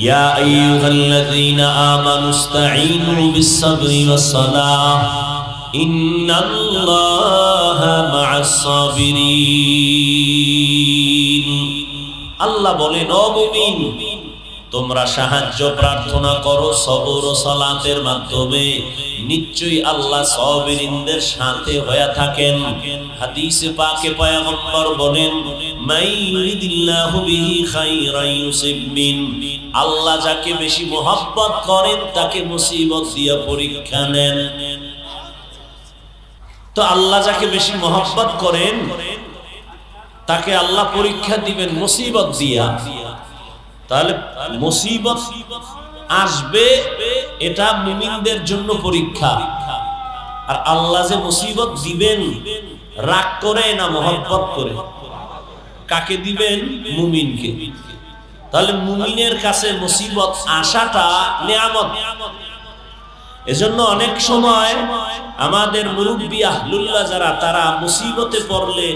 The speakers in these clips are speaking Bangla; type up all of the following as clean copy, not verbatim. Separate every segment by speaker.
Speaker 1: ইয়া আইয়ুহাল্লাযীনা আমানুস্তাঈনু বিস-সাবরি ওয়াস-সালাহ ইন্নাল্লাহা মা'আস-সাবিরিন। আল্লাহ বলেন, ও মুমিন, তোমরা সাহায্য প্রার্থনা করো সবর ও সালাতের মাধ্যমে, নিশ্চয়ই আল্লাহ সাবিরিনদের সাথে হয়ে থাকেন। হাদিসে পাকে পয়গম্বর বলেন, মাই ইউরিদিল্লাহু বিহি খায়রান ইউসিব মিন, আল্লাহ যাকে বেশি মহব্বত করেন তাকে মুসিবত দিয়ে পরীক্ষা নেন। তো আল্লাহ যাকে বেশি মহব্বত করেন তাকে আল্লাহ পরীক্ষা দিবেন মুসিবত দিয়া। তাহলে মুসিবত আসবে, এটা মুমিনদের জন্য পরীক্ষা। আর আল্লাহ যে মুসিবত দিবেন রাগ করে না মহব্বত করে? কাকে দিবেন? মুমিনকে। তাহলে মুমিনের কাছে মুসিবত আসাটা নিয়ামত। এজন্য অনেক সময় আমাদের মুরব্বী আহলুল্লাহ যারা, তারা মুসিবতে পড়লে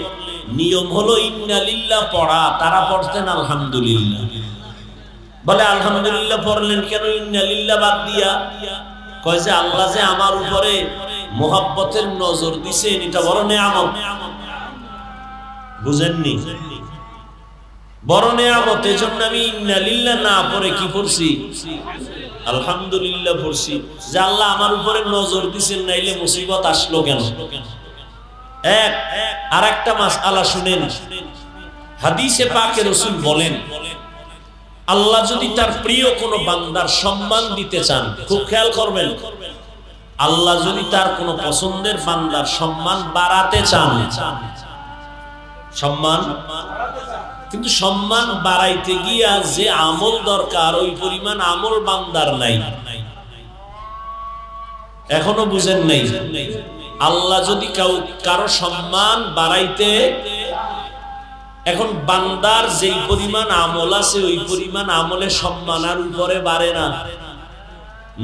Speaker 1: নিয়ম হলো ইন্না লিল্লাহ পড়া, তারা পড়তেন আলহামদুলিল্লাহ। বলে আলহামদুলিল্লাহ পড়লেন কেন ইন্না লিল্লাহ বাদ দিয়া? কয় যে আল্লাহ যে আমার উপরে মোহাব্বতের নজর দিছেন, এটা বড় নিয়ামত। বুঝেননি? বড় নিয়ামত। এজন্য আমি ইন্না লিল্লাহ না পড়ে কি পড়ছি? আলহামদুলিল্লাহ পড়ছি, যে আল্লাহ আমার উপরে নজর দিছেন, নাইলে মুসিবত আসলো কেন? এক আর একটা মাসআলা শুনেন। হাদিসে পাকে রাসূল বলেন, আল্লাহ যদি তার প্রিয় কোনো বান্দার সম্মান দিতে চান, খুব খেয়াল করবেন, আল্লাহ যদি তার কোনো পছন্দের বান্দার সম্মান বাড়াতে চান, সম্মান, কিন্তু সম্মান বাড়াইতে গিয়া যে আমল দরকার ওই পরিমাণ আমল বান্দার নাই। এখনো বুঝেন নাই? আল্লাহ যদি কারো সম্মান বাড়াইতে, এখন বান্দার যেই পরিমাণ আমল আছে ওই পরিমাণ আমলে সম্মান আর উপরে বাড়ে না,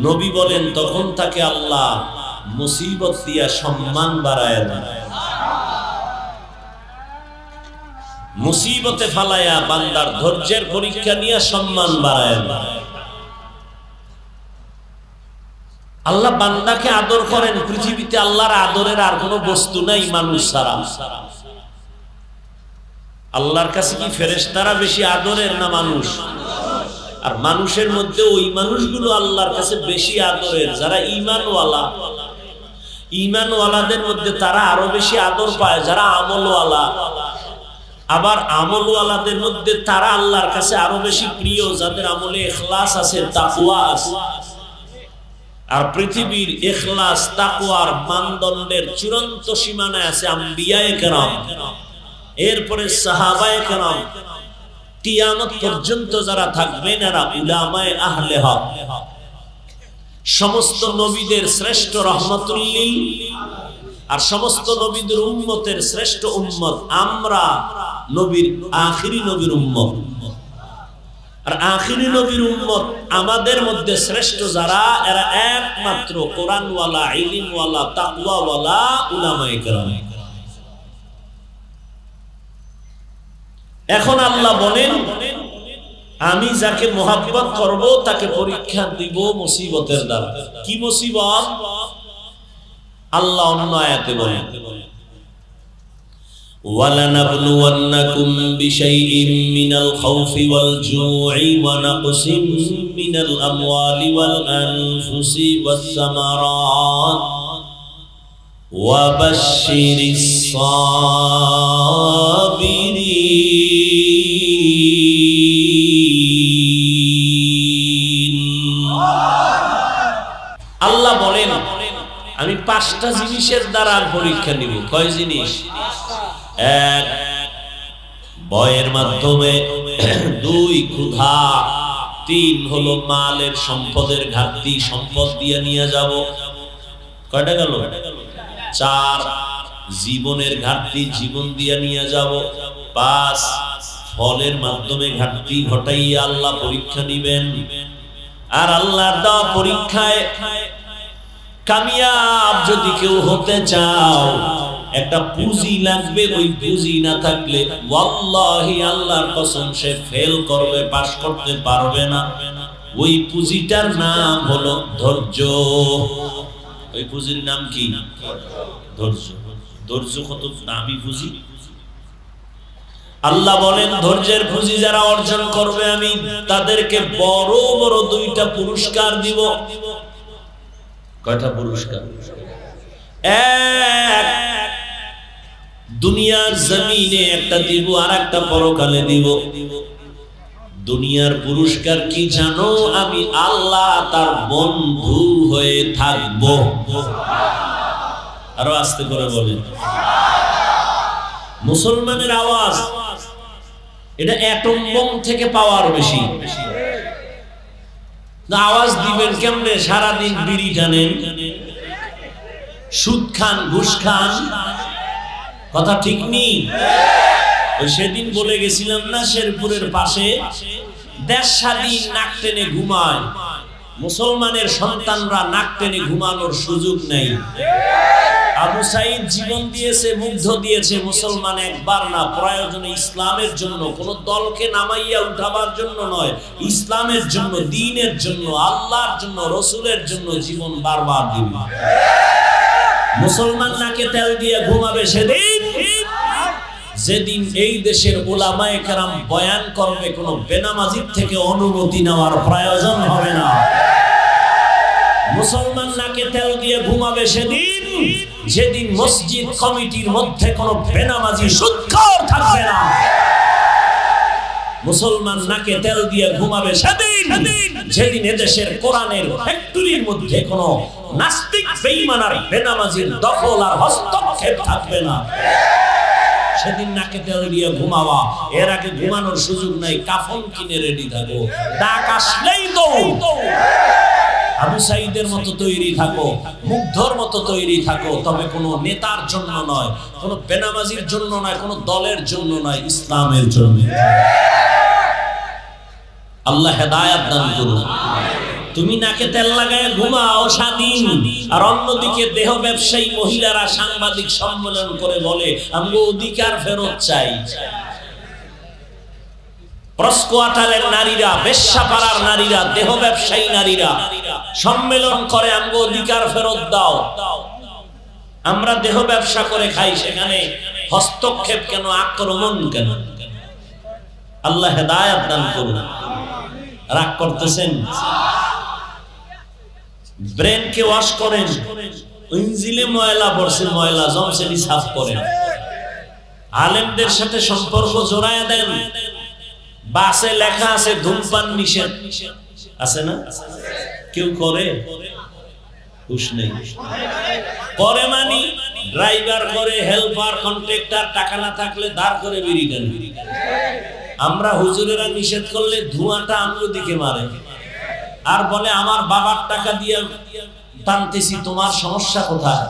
Speaker 1: নবী বলেন তখন তাকে আল্লাহ মুসিবত দিয়া সম্মান বাড়ায় দেন। মুসিবতে ফালায়া বান্দার ধৈর্যের পরীক্ষা নিয়ে সম্মান বাড়ায় দেন। আল্লাহ বান্দাকে আদর করেন। পৃথিবীতে আল্লাহর আদরের আর কোনো বস্তু নাই মানুষ ছাড়া। আল্লাহর কাছে কি ফেরেশতারা বেশি আদরের না মানুষ? আর মানুষের মধ্যে ওই মানুষগুলো আল্লাহর কাছে বেশি আদরের যারা ঈমানওয়ালা। ঈমানওয়ালাদের মধ্যে তারা আরো বেশি আদর পায় যারা আমলওয়ালা। আবার আমলওয়ালাদের মধ্যে তারা আল্লাহর কাছে আরো বেশি প্রিয় যাদের আমলে ইখলাস আছে, তাকওয়া আছে। আর পৃথিবীর ইখলাস তাকওয়ার মানদণ্ডের চূড়ান্ত সীমানায় আছে আম্বিয়ায়ে কেরাম, এরপরে সাহাবায়ে কেরাম, কিয়ামত পর্যন্ত যারা থাকবেন এরা উলামায়ে আহলে হক। সমস্ত নবীদের শ্রেষ্ঠ রাহমাতুল লিল আর সমস্ত নবীদের উম্মতের শ্রেষ্ঠ উম্মত আমরা, নবীর আখিরি নবীর উম্মত। আর আখিরি নবীর উম্মত আমাদের মধ্যে শ্রেষ্ঠ যারা, এরা একমাত্র কোরআনওয়ালা, ইলমওয়ালা, তাকওয়াওয়ালা উলামায়ে কেরাম। এখন আল্লাহ বলেন, আমি যাকে মুহাব্বত করব তাকে পরীক্ষা দিব মুসিবতের দ্বারা। কি মুসিবত? আল্লাহ অন্য আয়াতে বলেন, وَلَنَبْلُوَنَّكُمْ بِشَيْءٍ مِّنَ الْخَوْفِ وَالْجُوعِ وَنَقْصٍ مِّنَ الْأَمْوَالِ وَالْأَنفُسِ وَالثَّمَرَاتِ وَبَشِّرِ الصَّابِرِينَ। আল্লাহ বলেন, আমি 5টা জিনিসের দ্বারা পরীক্ষা নিব। কয় জিনিস? 1 ভয়ের মাধ্যমে, 2 ক্ষুধা, 3 হলো মালের সম্পদের ঘাটতি, সম্পদ দিয়ে নিয়ে যাব। কয়টা গেল? 4 জীবনের ঘাটতি, জীবন দিয়ে নিয়ে যাব। 5 ফলের মাধ্যমে ঘাটতি ঘটাইয়া আল্লাহ পরীক্ষা নিবেন। আর আল্লাহর দেওয়া পরীক্ষায় কামিয়াব যদি কেউ হতে চাও, একটা পুঁজি লাগবে। ওই পুঁজি না থাকলে ওয়াল্লাহি আল্লাহর কসম সে ফেল করবে, পাস করতে পারবে না। ওই পুঁজিটার নাম হলো ধৈর্য। ওই পুঁজির নাম কি? ধৈর্য। ধৈর্য কত দামি পুঁজি। আল্লাহ বলেন ধৈর্যের পুঁজি যারা অর্জন করবে আমি তাদেরকে বড় বড় দুইটা পুরস্কার দিব। কয়টা পুরস্কার? এক, দুনিয়ার জমিনে একটা দিব, আর একটা পরকালে দিব। দুনিয়ার পুরস্কার কি জানো? আমি আল্লাহ তার বন্ধু হয়ে থাকব। আরো আস্তে করে বলেন। মুসলমানের আওয়াজ এটা অ্যাটম বোম থেকে পাওয়ার বেশি। আওয়াজ দিবেন কেমনে? সারাদিন বিড়ি টানেন, সুদ খান, ঘুষ খান, কথা ঠিক নেই? ওই সেদিন বলে গেছিলাম না, শেরপুরের পাশে দেশ স্বাধীন নাক টেনে ঘুমায়, মুসলমানের সন্তানরা নাক টেনে ঘুমানোর সুযোগ নেই। আবু সাইদ জীবন দিয়েছে, মুগ্ধ দিয়েছে, মুসলমান একবার না, প্রয়োজনে ইসলামের জন্য, কোন দলকে নামাইয়া উঠাবার জন্য নয়, ইসলামের জন্য, দ্বীনের জন্য, আল্লাহর জন্য, রসুলের জন্য জীবন বারবার দিবে। মুসলমান নাকে তেল দিয়ে ঘুমাবে সেদিন যেদিন এই দেশের উলামায়ে কেরাম বয়ান করবে, কোন বেনামাজির থেকে অনুমতি নেওয়ার প্রয়োজন হবে না। মুসলমান নাকে তেল দিয়ে ঘুমাবে সেদিন যেদিন মসজিদ কমিটির মধ্যে কোন বেনামাজি সুদখোর থাকবে না। মুসলমান নাকে তেল দিয়ে ঘুমাবে সেদিন যেদিন এদেশের কোরআনের ফ্যাক্টরির মধ্যে কোন নাস্তিক বেঈমান আর বেনামাজির দখল আর হস্তক্ষেপ থাকবে না। সেদিন নাকে তেল দিয়ে ঘুমাবা। এর আগে ঘুমানোর সুযোগ নাই, কাফন কিনে রেডি থাকো, ডাক আসলেই দৌড়। আবু সাইদের মতো তৈরি থাকো, মুগ্ধর মতো তৈরি থাকো, তবে কোনো নেতার জন্য নয়, কোনো বেনামাজির জন্য নয়, কোনো দলের জন্য নয়, ইসলামের জন্য। আল্লাহ হেদায়েত দান করুন। তুমি নাকে তেল লাগায় ঘুমাও স্বাধীন, আর অন্যদিকে দেহ ব্যবসায়ী মহিলারা সাংবাদিক সম্মেলন করে বলে আমরা অধিকার ফেরত চাই। প্রস্কোয়াটারের নারীরা, বেশ্যাপাড়ার নারীরা, দেহ ব্যবসায়ী নারীরা সম্মেলন করে আমগো অধিকার ফেরত দাও। আমরা দেহ ব্যবসা করে খাই, সেখানে হস্তক্ষেপ কেন, আক্রমণ কেন? আল্লাহ হেদায়েত দান করুন। রাগ করতেছেন? ব্রেনকে ওয়াশ করেন, ইঞ্জিলে ময়লা পড়ছে, ময়লা জমছে, সাফ করেন। আলেমদের সাথে সম্পর্ক জোড়ায় দেন। বাসে লেখা আছে ধূমপান নিষেধ, আছে না? কেউ করে? হুশ নেই। করে মানি ড্রাইভার করে, হেল্পার, কন্ট্রাক্টর, টাকা না থাকলে ধার করে বিড়ি টান। আমরা হুজুরেরা নিষেধ করলে ধোঁয়াটা আমগো দিকে মারে আর বলে আমার বাবার টাকা দিয়ে টানতেছি, তোমার সমস্যা কোথায়?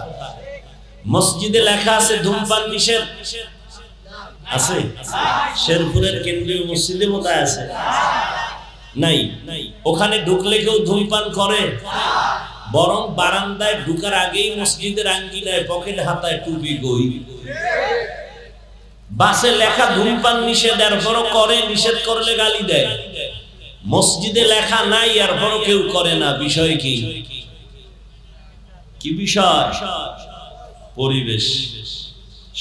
Speaker 1: মসজিদে লেখা আছে ধূমপান নিষেধ, আছে? শেরপুরের কেন্দ্রীয় মসজিদে বোধহয় আছে, নাই? ওখানে ঢুকলে কেউ ধূমপান করে? বরং বারান্দায় ঢুকার আগেই মসজিদের আঙ্গিনায় পকেট হাতায় টুপি গই। বাসে লেখা ধূমপান নিষেধ, এরপরও করে, নিষেধ করলে গালি দেয়। মসজিদে লেখা নাই, এরপরও কেউ করে না। বিষয় কি? কি বিষয়? পরিবেশ,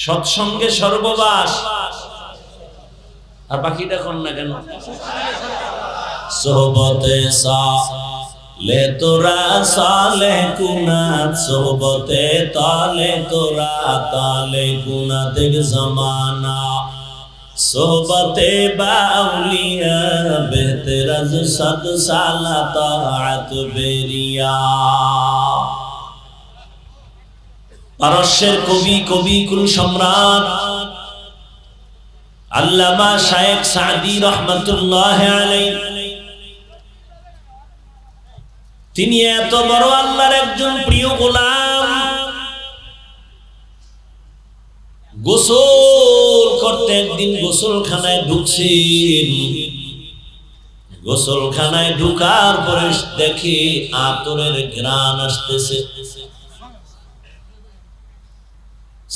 Speaker 1: সৎসঙ্গে সর্ববাস। আর বাকিটা কোন না কেন? সোহবতে সালে তোরা সালে কুনাত, সোহবতে তালে তোরা তালে কুনাতের জামানা, সোহবতে বাউলিয়া বেহতরাজ সাদ সালা তাআত বেরিয়া। পারস্যের কবি কুল সম্রাট আল্লামা শায়েখ সাদি রহমাতুল্লাহ আলাইহি, তিনি এত বড় আল্লাহর একজন প্রিয় গোলাম, গোসল করতে একদিন গোসলখানায় ঢুকছেন। গোসলখানায় ঢুকার পরে দেখে আতরের ঘ্রাণ আসতেছে।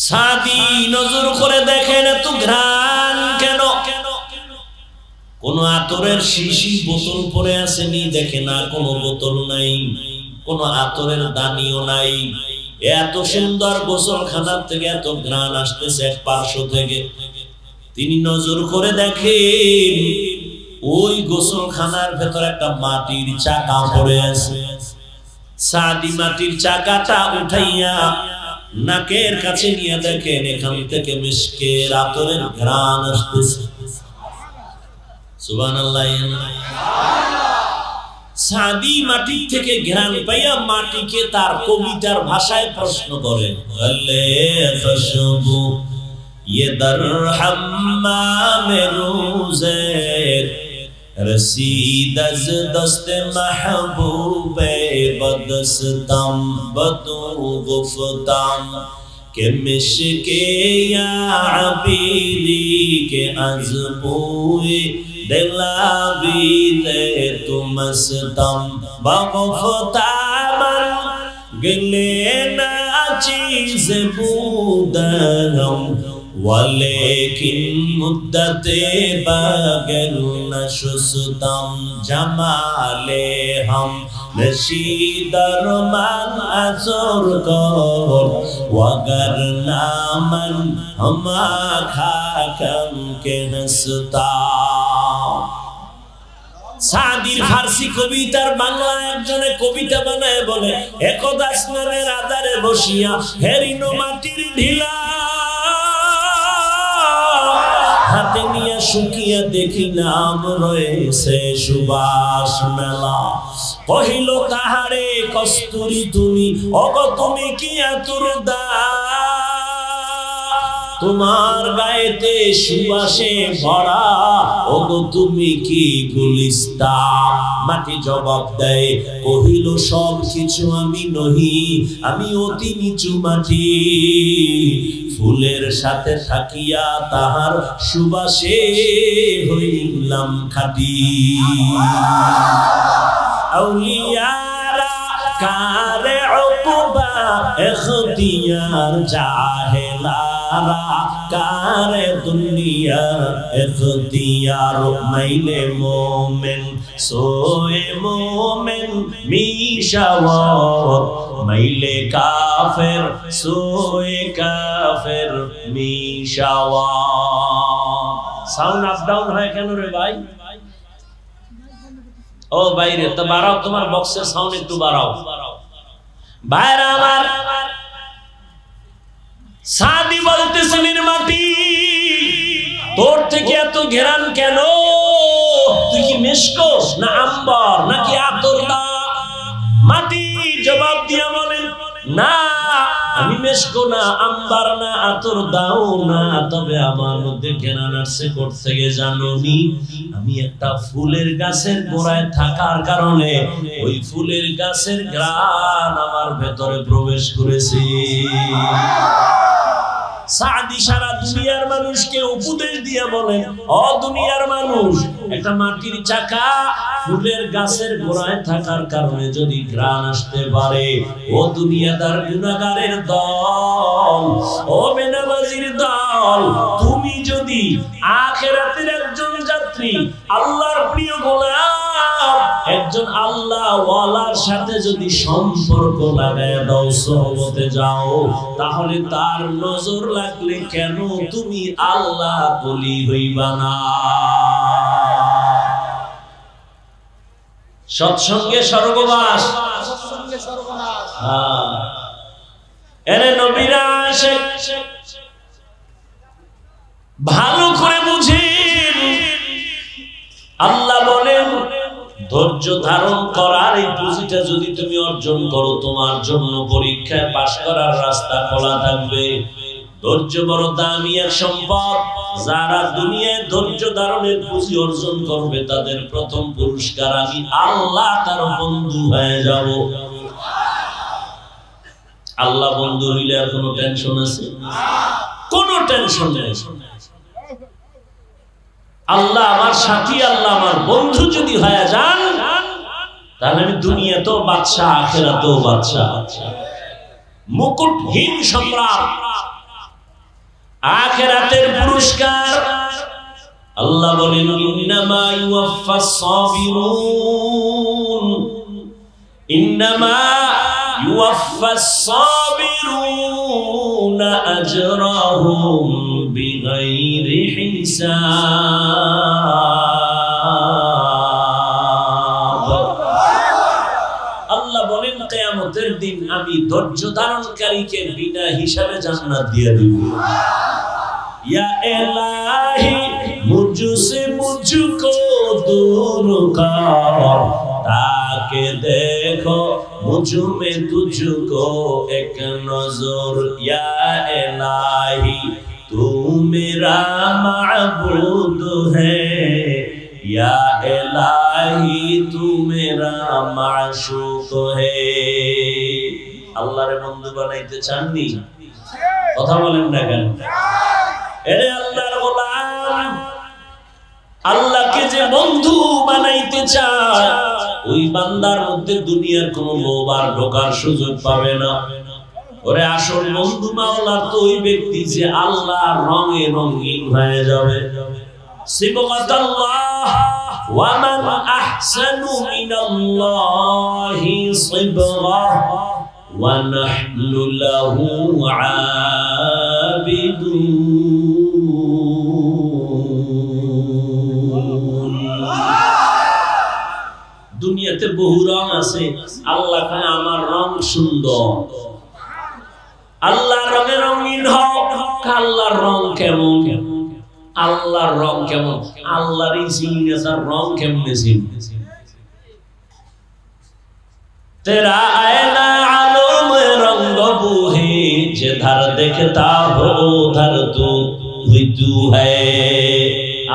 Speaker 1: সাদি নজর করে দেখেন এত ঘ্রাণ কেন? কোন আতরের শিশি বোতল পরে আসেনি, দেখে না কোনো বোতল নাই, কোন আতরের দানিও নাই। এত সুন্দর গোসলখানার থেকে এত ঘ্রাণ আসতেছে এক পার্শ্ব থেকে। তিনি নজর করে দেখেন ওই গোসলখানার ভেতর একটা মাটির চাকা পড়ে আছে। সাদি মাটির চাকাটা উঠাইয়া নাকের কাছে নিয়ে দেখেন এখান থেকে মিশকের আতরের ঘ্রাণ আসতেছে। সুবহানাল্লাহ। সাদি মাটি থেকে ঘ্রাণ পাইয়া মাটিকে তার কবিতার ভাষায় প্রশ্ন করেন, ये दर हम्माम रोज़े रसीद अज़ दस्त महबूबे बदस्तम बदू गुफ्तम के मिशके या अबीदी के अज़बूए दिलाबीदे तुमस्तम बगुफ्तामन गिले ना चीज़ बूदनम वलेकिन मुद्दते बगैर नशुस्तम जमाले हम नशीदर मन असुर को वगर नामन हम खाकम के नस्ता। সাদির ফার্সি কবিতার বাংলা একজনে কবিতা বানায় বলে, একদা স্নানের আধারে বসিয়া হেরিনো মাটির ঢিলা হাতে নিয়ে শুকিয়া দেখিলাম রয়েছে সুবাস মেলা। কহিল তাহারে কস্তুরী তুমি অগ তুমি কি আতুর দা, তোমার গায়েতে সুবাসে ভরা ওগো তুমি কি গুলিস্তা। মাটি জবাব দেয়, কহিল সব কিছু আমি নহি, আমি অতি নিচু মাটি, ফুলের সাথে থাকিয়া তাহার সুবাসে হইলাম খাঁটি। আউলিয়ারা কারে উকবা ইখতিয়ার জাহেলারা কারে দুনিয়া ইখতিয়ার। মাইলে মোমেন সোয়ে মোমেন মিশাওয়াত, মাইলে কাফের সোয়ে কাফের মিশাওয়াত। সাউন্ড আপ ডাউন হয় কেন রে ভাই? ও বাইরে তো বাড়াও, তোমার বক্সের সাউন্ড একটু বাড়াও। বাইরে আমার সাদি বলতেছিলেন, মাটি তোর থেকে এত ঘেরান কেন? তুই কি মেশকোস না আম্বর নাকি আতরদা? মাটি জবাব দিয়া বলেন, না আমি মেশকো না, আম্বার না, আতর দাও না, তবে আমার মধ্যে ঘেরান আসছে কোত্থেকে জানোনি? আমি একটা ফুলের গাছের গোড়ায় থাকার কারণে ওই ফুলের গাছের ঘ্রাণ আমার ভেতরে প্রবেশ করেছে। সাদি সারা দুনিয়ার মানুষকে উপদেশ দিয়ে বলেন, ও দুনিয়ার মানুষ, একটা মাটির চাকা ফুলের গাছের গোড়ায় থাকার কারণে যদি ঘ্রাণ আসতে পারে, ও দুনিয়াদার গুনাহগারের দল, ও বেনামাজির দল, তুমি যদি আখিরাতের একজন যাত্রী, আল্লাহর প্রিয় গোলাম, একজন আল্লাহ ওয়ালার সাথে যদি সম্পর্ক লাগায় দাও, সহবতে যাও, তাহলে তার নজর লাগলে কেন তুমি আল্লাহ বলি হইবা না? সৎসঙ্গে স্বর্গবাস, এরে নবীরা আশিক, ভালো করে বুঝেন। আল্লাহ বলেন, ধৈর্য ধারণ করার এই পুঁজিটা যদি তুমি অর্জন করো, তোমার জন্য পরীক্ষায় পাশ করার রাস্তা খোলা থাকবে। ধৈর্য বড় দামি এক সম্পদ। যারা দুনিয়ায় ধৈর্য ধারণের পুঁজি অর্জন করবে, তাদের প্রথম পুরস্কার আমি আল্লাহ তার বন্ধু হয়ে যাব। আল্লাহ বন্ধু হইলে আর কোনো টেনশন আছে? কোনো টেনশন নেই। আল্লাহ আমার সাথী, আল্লাহ আমার বন্ধু যদি হয়ে যান, তাহলে আমি দুনিয়াতেও বাদশা, আখিরাতেও বাদশা। মুকুটহীন সম্রাট। আখিরাতের পুরস্কার আল্লাহ বলেন ইন্নামা ইউওয়াফাস সাবিরুন ইন্নামা ইউওয়াফাস সাবিরুন আজরাহুম বিগাইরি হিসাব। আল্লাহ বলেন কিয়ামতের দিন আমি ধৈর্য ধারণকারীকে বিনা হিসাবে জান্নাত দিয়ে দেব। या इलाही मुझसे मुझको दूर कर ताकि देखो मुझ में तुझको एक नजर। या इलाही तू मेरा माबूद है या इलाही तू मेरा माशूक है। আল্লাহর বন্ধু বানাইতে চাননি? কথা বলেন না কেন? এরে আল্লাহর গোলাম, আল্লাহকে যে বন্ধু বানাইতে চায় ওই বান্দার মধ্যে দুনিয়ার কোনো লোভ আর ঢোকার সুযোগ পাবে না। ওরে আসল বন্ধু মাওলার তো ওই ব্যক্তি যে আল্লাহর রঙে রঙিন হয়ে যাবে। সিবগাতাল্লাহ ওয়া মান আহসানু মিনাল্লাহি সিবগা ওয়া নাহনু লাহু আবিদুন। দুনিয়াতে বহু রং আছে, আল্লাহ কয় আমার রং সুন্দর। আল্লাহর রঙে রঙিন হও। আল্লাহর রং কেমন? আল্লাহর রং কেমন? আল্লাহরই চিনে তার রং কেমনে চিনবে? तेरा आईना आलम रंग बूहे जिधर देखता हो उधर तू है।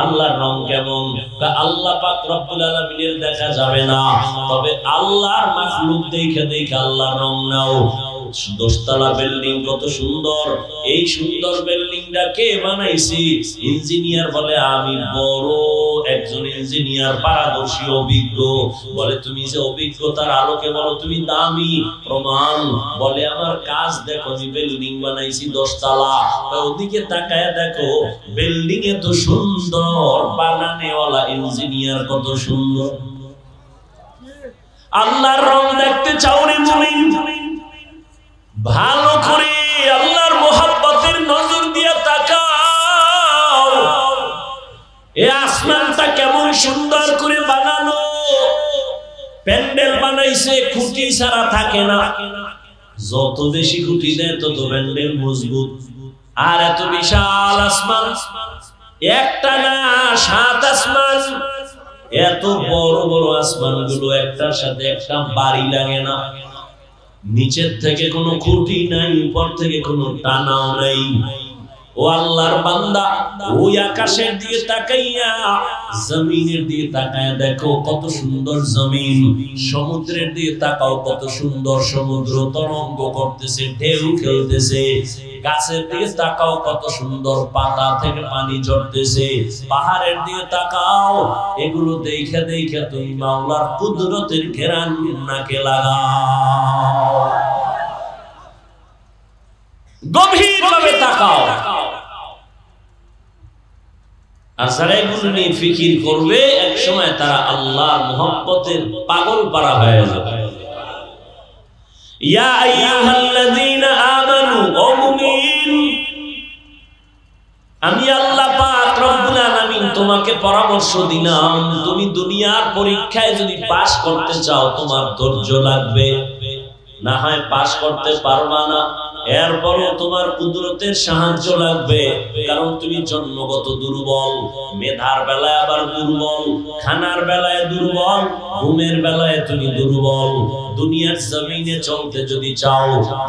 Speaker 1: আল্লাহর রং কেমন? আল্লাহ পাক রব্বুল আলামিনের দেখা যাবে না, তবে আল্লাহর মাখলুক দেখে দেখে আল্লাহর রং নাও। দোতলা বিল্ডিং কত সুন্দর, এই সুন্দর বিল্ডিংটা কে বানাইছে? ইঞ্জিনিয়ার বলে আমি বড় একজন ইঞ্জিনিয়ার, পারদর্শী অভিজ্ঞ। বলে তুমি যে অভিজ্ঞতার আলোকে বলো তুমি দামি, প্রমাণ বলে আমার কাজ দেখো, আমি বিল্ডিং বানাইছি 10 তলা। ওদিকে তাকায় দেখো বিল্ডিং এত সুন্দর, বানানেওয়ালা ইঞ্জিনিয়ার কত সুন্দর। আল্লাহর রং দেখতে চাও রে মুমিন, ভালো করে আল্লাহর মোহাব্বতের নজর দিয়ে তাকাও। এই আসমানটা কেমন সুন্দর করে বানানো। প্যান্ডেল বানাইছে, খুঁটি ছাড়া থাকে না। যত বেশি খুঁটি দেয় তত প্যান্ডেল মজবুত। আর এত বিশাল আসমান, একটা না 7 আসমান। এত বড় বড় আসমান গুলো একটার সাথে একটা বাড়ি লাগে না। নিচের থেকে কোনো খুঁটি নাই, উপর থেকে কোনো টানাও নাই। ও আল্লাহর বান্দা, ওই আকাশের দিকে তাকাইয়া জমিনের দিকে তাকায় দেখো কত সুন্দর জমিন। সমুদ্রের দিকে তাকাও কত সুন্দর সমুদ্র, তরঙ্গ করতেছে, ঢেউ খেলতেছে। গাছের দিকে তাকাও কত সুন্দর, পাতা থেকে পানি ঝরতেছে। পাহাড়ের দিকে তাকাও, এগুলো দেখে দেখে তুমি মাওলার কুদরতের ঘেরান নাকে লাগাও। গভীরভাবে তাকাও। আর যারা এগুলো নিয়ে ফিকির করবে এক সময় তারা আল্লাহর মুহাব্বতের পাগল পারা হয়ে যাবে। ইয়া আইয়ুহাল্লাযীনা আমানু, ও মুমিন, আমি আল্লাহ পাক রব্বুল আলামিন তোমাকে পরামর্শ দিলাম, তুমি দুনিয়ার পরীক্ষায় যদি পাস করতে চাও তোমার ধৈর্য লাগবে। না হয় পাস করতে পারবা না, এরপরও তোমার কুদরতের সাহায্য লাগবে। কারণ তুমি জন্মগত দুর্বল, মেধার বেলায় আবার দুর্বল, খানার বেলায় দুর্বল, ঘুমের বেলায় তুমি দুর্বল। দুনিয়ার জমিনে চলতে যদি চাও,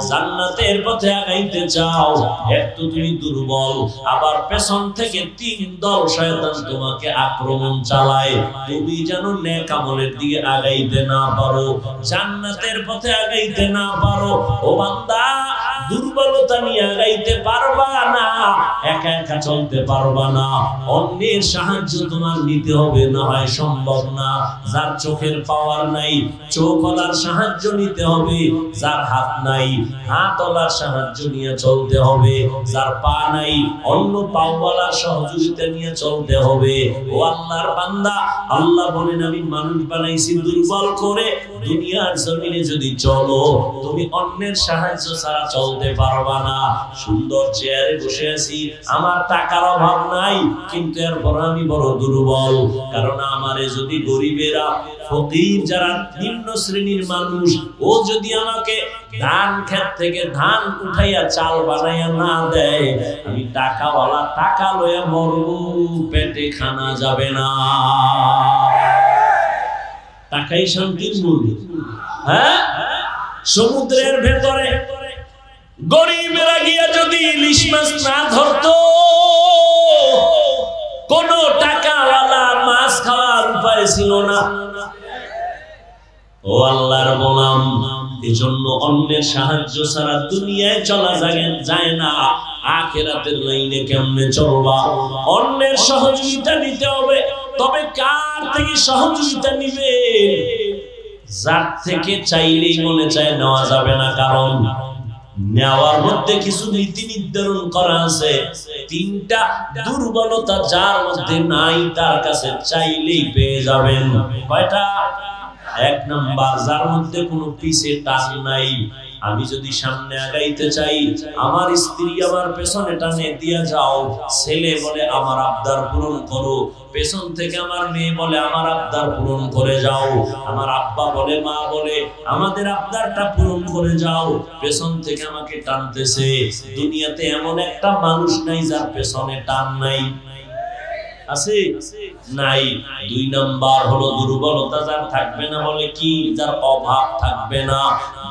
Speaker 1: জান্নাতের পথে আগাইতে চাও, একটু তুমি দুর্বল। আবার পেছন থেকে 3 দল শয়তান তোমাকে আক্রমণ চালায়, তুমি যেন নেক আমলের দিকে আগাইতে না পারো, জান্নাতের পথে আগাইতে না পারো। ও বান্দা, দুর্বলতা নিয়ে আগাইতে পারবা না, একা একা চলতে পারবা না, অন্যের সাহায্য তোমার নিতে হবে, না হয় সম্ভব না। যার চোখের পাওয়ার নাই চোখওয়ালার সাহায্য নিতে হবে, যার হাত নাই হাতওয়ালার সাহায্য নিয়ে চলতে হবে, যার পা নাই অন্য পাওয়ালার সহযোগিতা নিয়ে চলতে হবে। ও আল্লাহর বান্দা, আল্লাহ বলেন আমি মানুষ বানাইছি দুর্বল করে। দুনিয়ার জমিনে যদি চলো তুমি অন্যের সাহায্য ছাড়া চলতে পারবা না। সুন্দর চেয়ারে বসে আছি, আমার টাকার অভাব নাই, কিন্তু এরপর আমি বড় দুর্বল, কারণ আমারে যদি গরিবেরা ফকির যারা নিম্ন শ্রেণীর মানুষ ও যদি আমাকে ধান ক্ষেত থেকে ধান উঠাইয়া চাল বানাইয়া না দেয়, আমি টাকাওয়ালা টাকা লইয়া মরবো, পেটে খানা যাবে না। টাকাই শান্তির মূল। হ্যাঁ, সমুদ্রের ভেতরে গরিবেরা গিয়া যদি ইলিশ মাছ না ধরতো, কোন টাকাওয়ালা মাছ খাওয়ার উপায় ছিল না। ও আল্লাহর গোলাম, এজন্য অন্যের সাহায্য ছাড়া দুনিয়ায় চলা যায় না। আখিরাতের লাইনে কেমনে চলবা? অন্যের সহযোগিতা নিতে হবে। তবে কার থেকে সহযোগিতা নিবে? যার থেকে চাইলেই মনে চায় নেওয়া যাবে না, কারণ নেওয়ার মধ্যে কিছু নীতি নির্ধারণ করা আছে। তিনটা দুর্বলতা যার মধ্যে নাই তার কাছে চাইলেই পেয়ে যাবেন। কয়টা? এক নাম্বার, যার মধ্যে কোনো পিছে টান নাই। আমি যদি সামনে আগাইতে চাই, আমার স্ত্রী আমার পেছনে টানে দিয়া যাও, ছেলে বলে আমার আবদার পূরণ করো, পেছন থেকে আমার মেয়ে বলে আমার আবদার পূরণ করে যাও, আমার আব্বা বলে মা বলে আমাদের আবদারটা পূরণ করে যাও, পেছন থেকে আমাকে টানতেছে। দুনিয়াতে এমন একটা মানুষ নাই যার পেছনে টান নাই। আছে? নাই। দুই নাম্বার হলো দুর্বলতা যার থাকবে না, বলে কি? যার অভাব থাকবে না।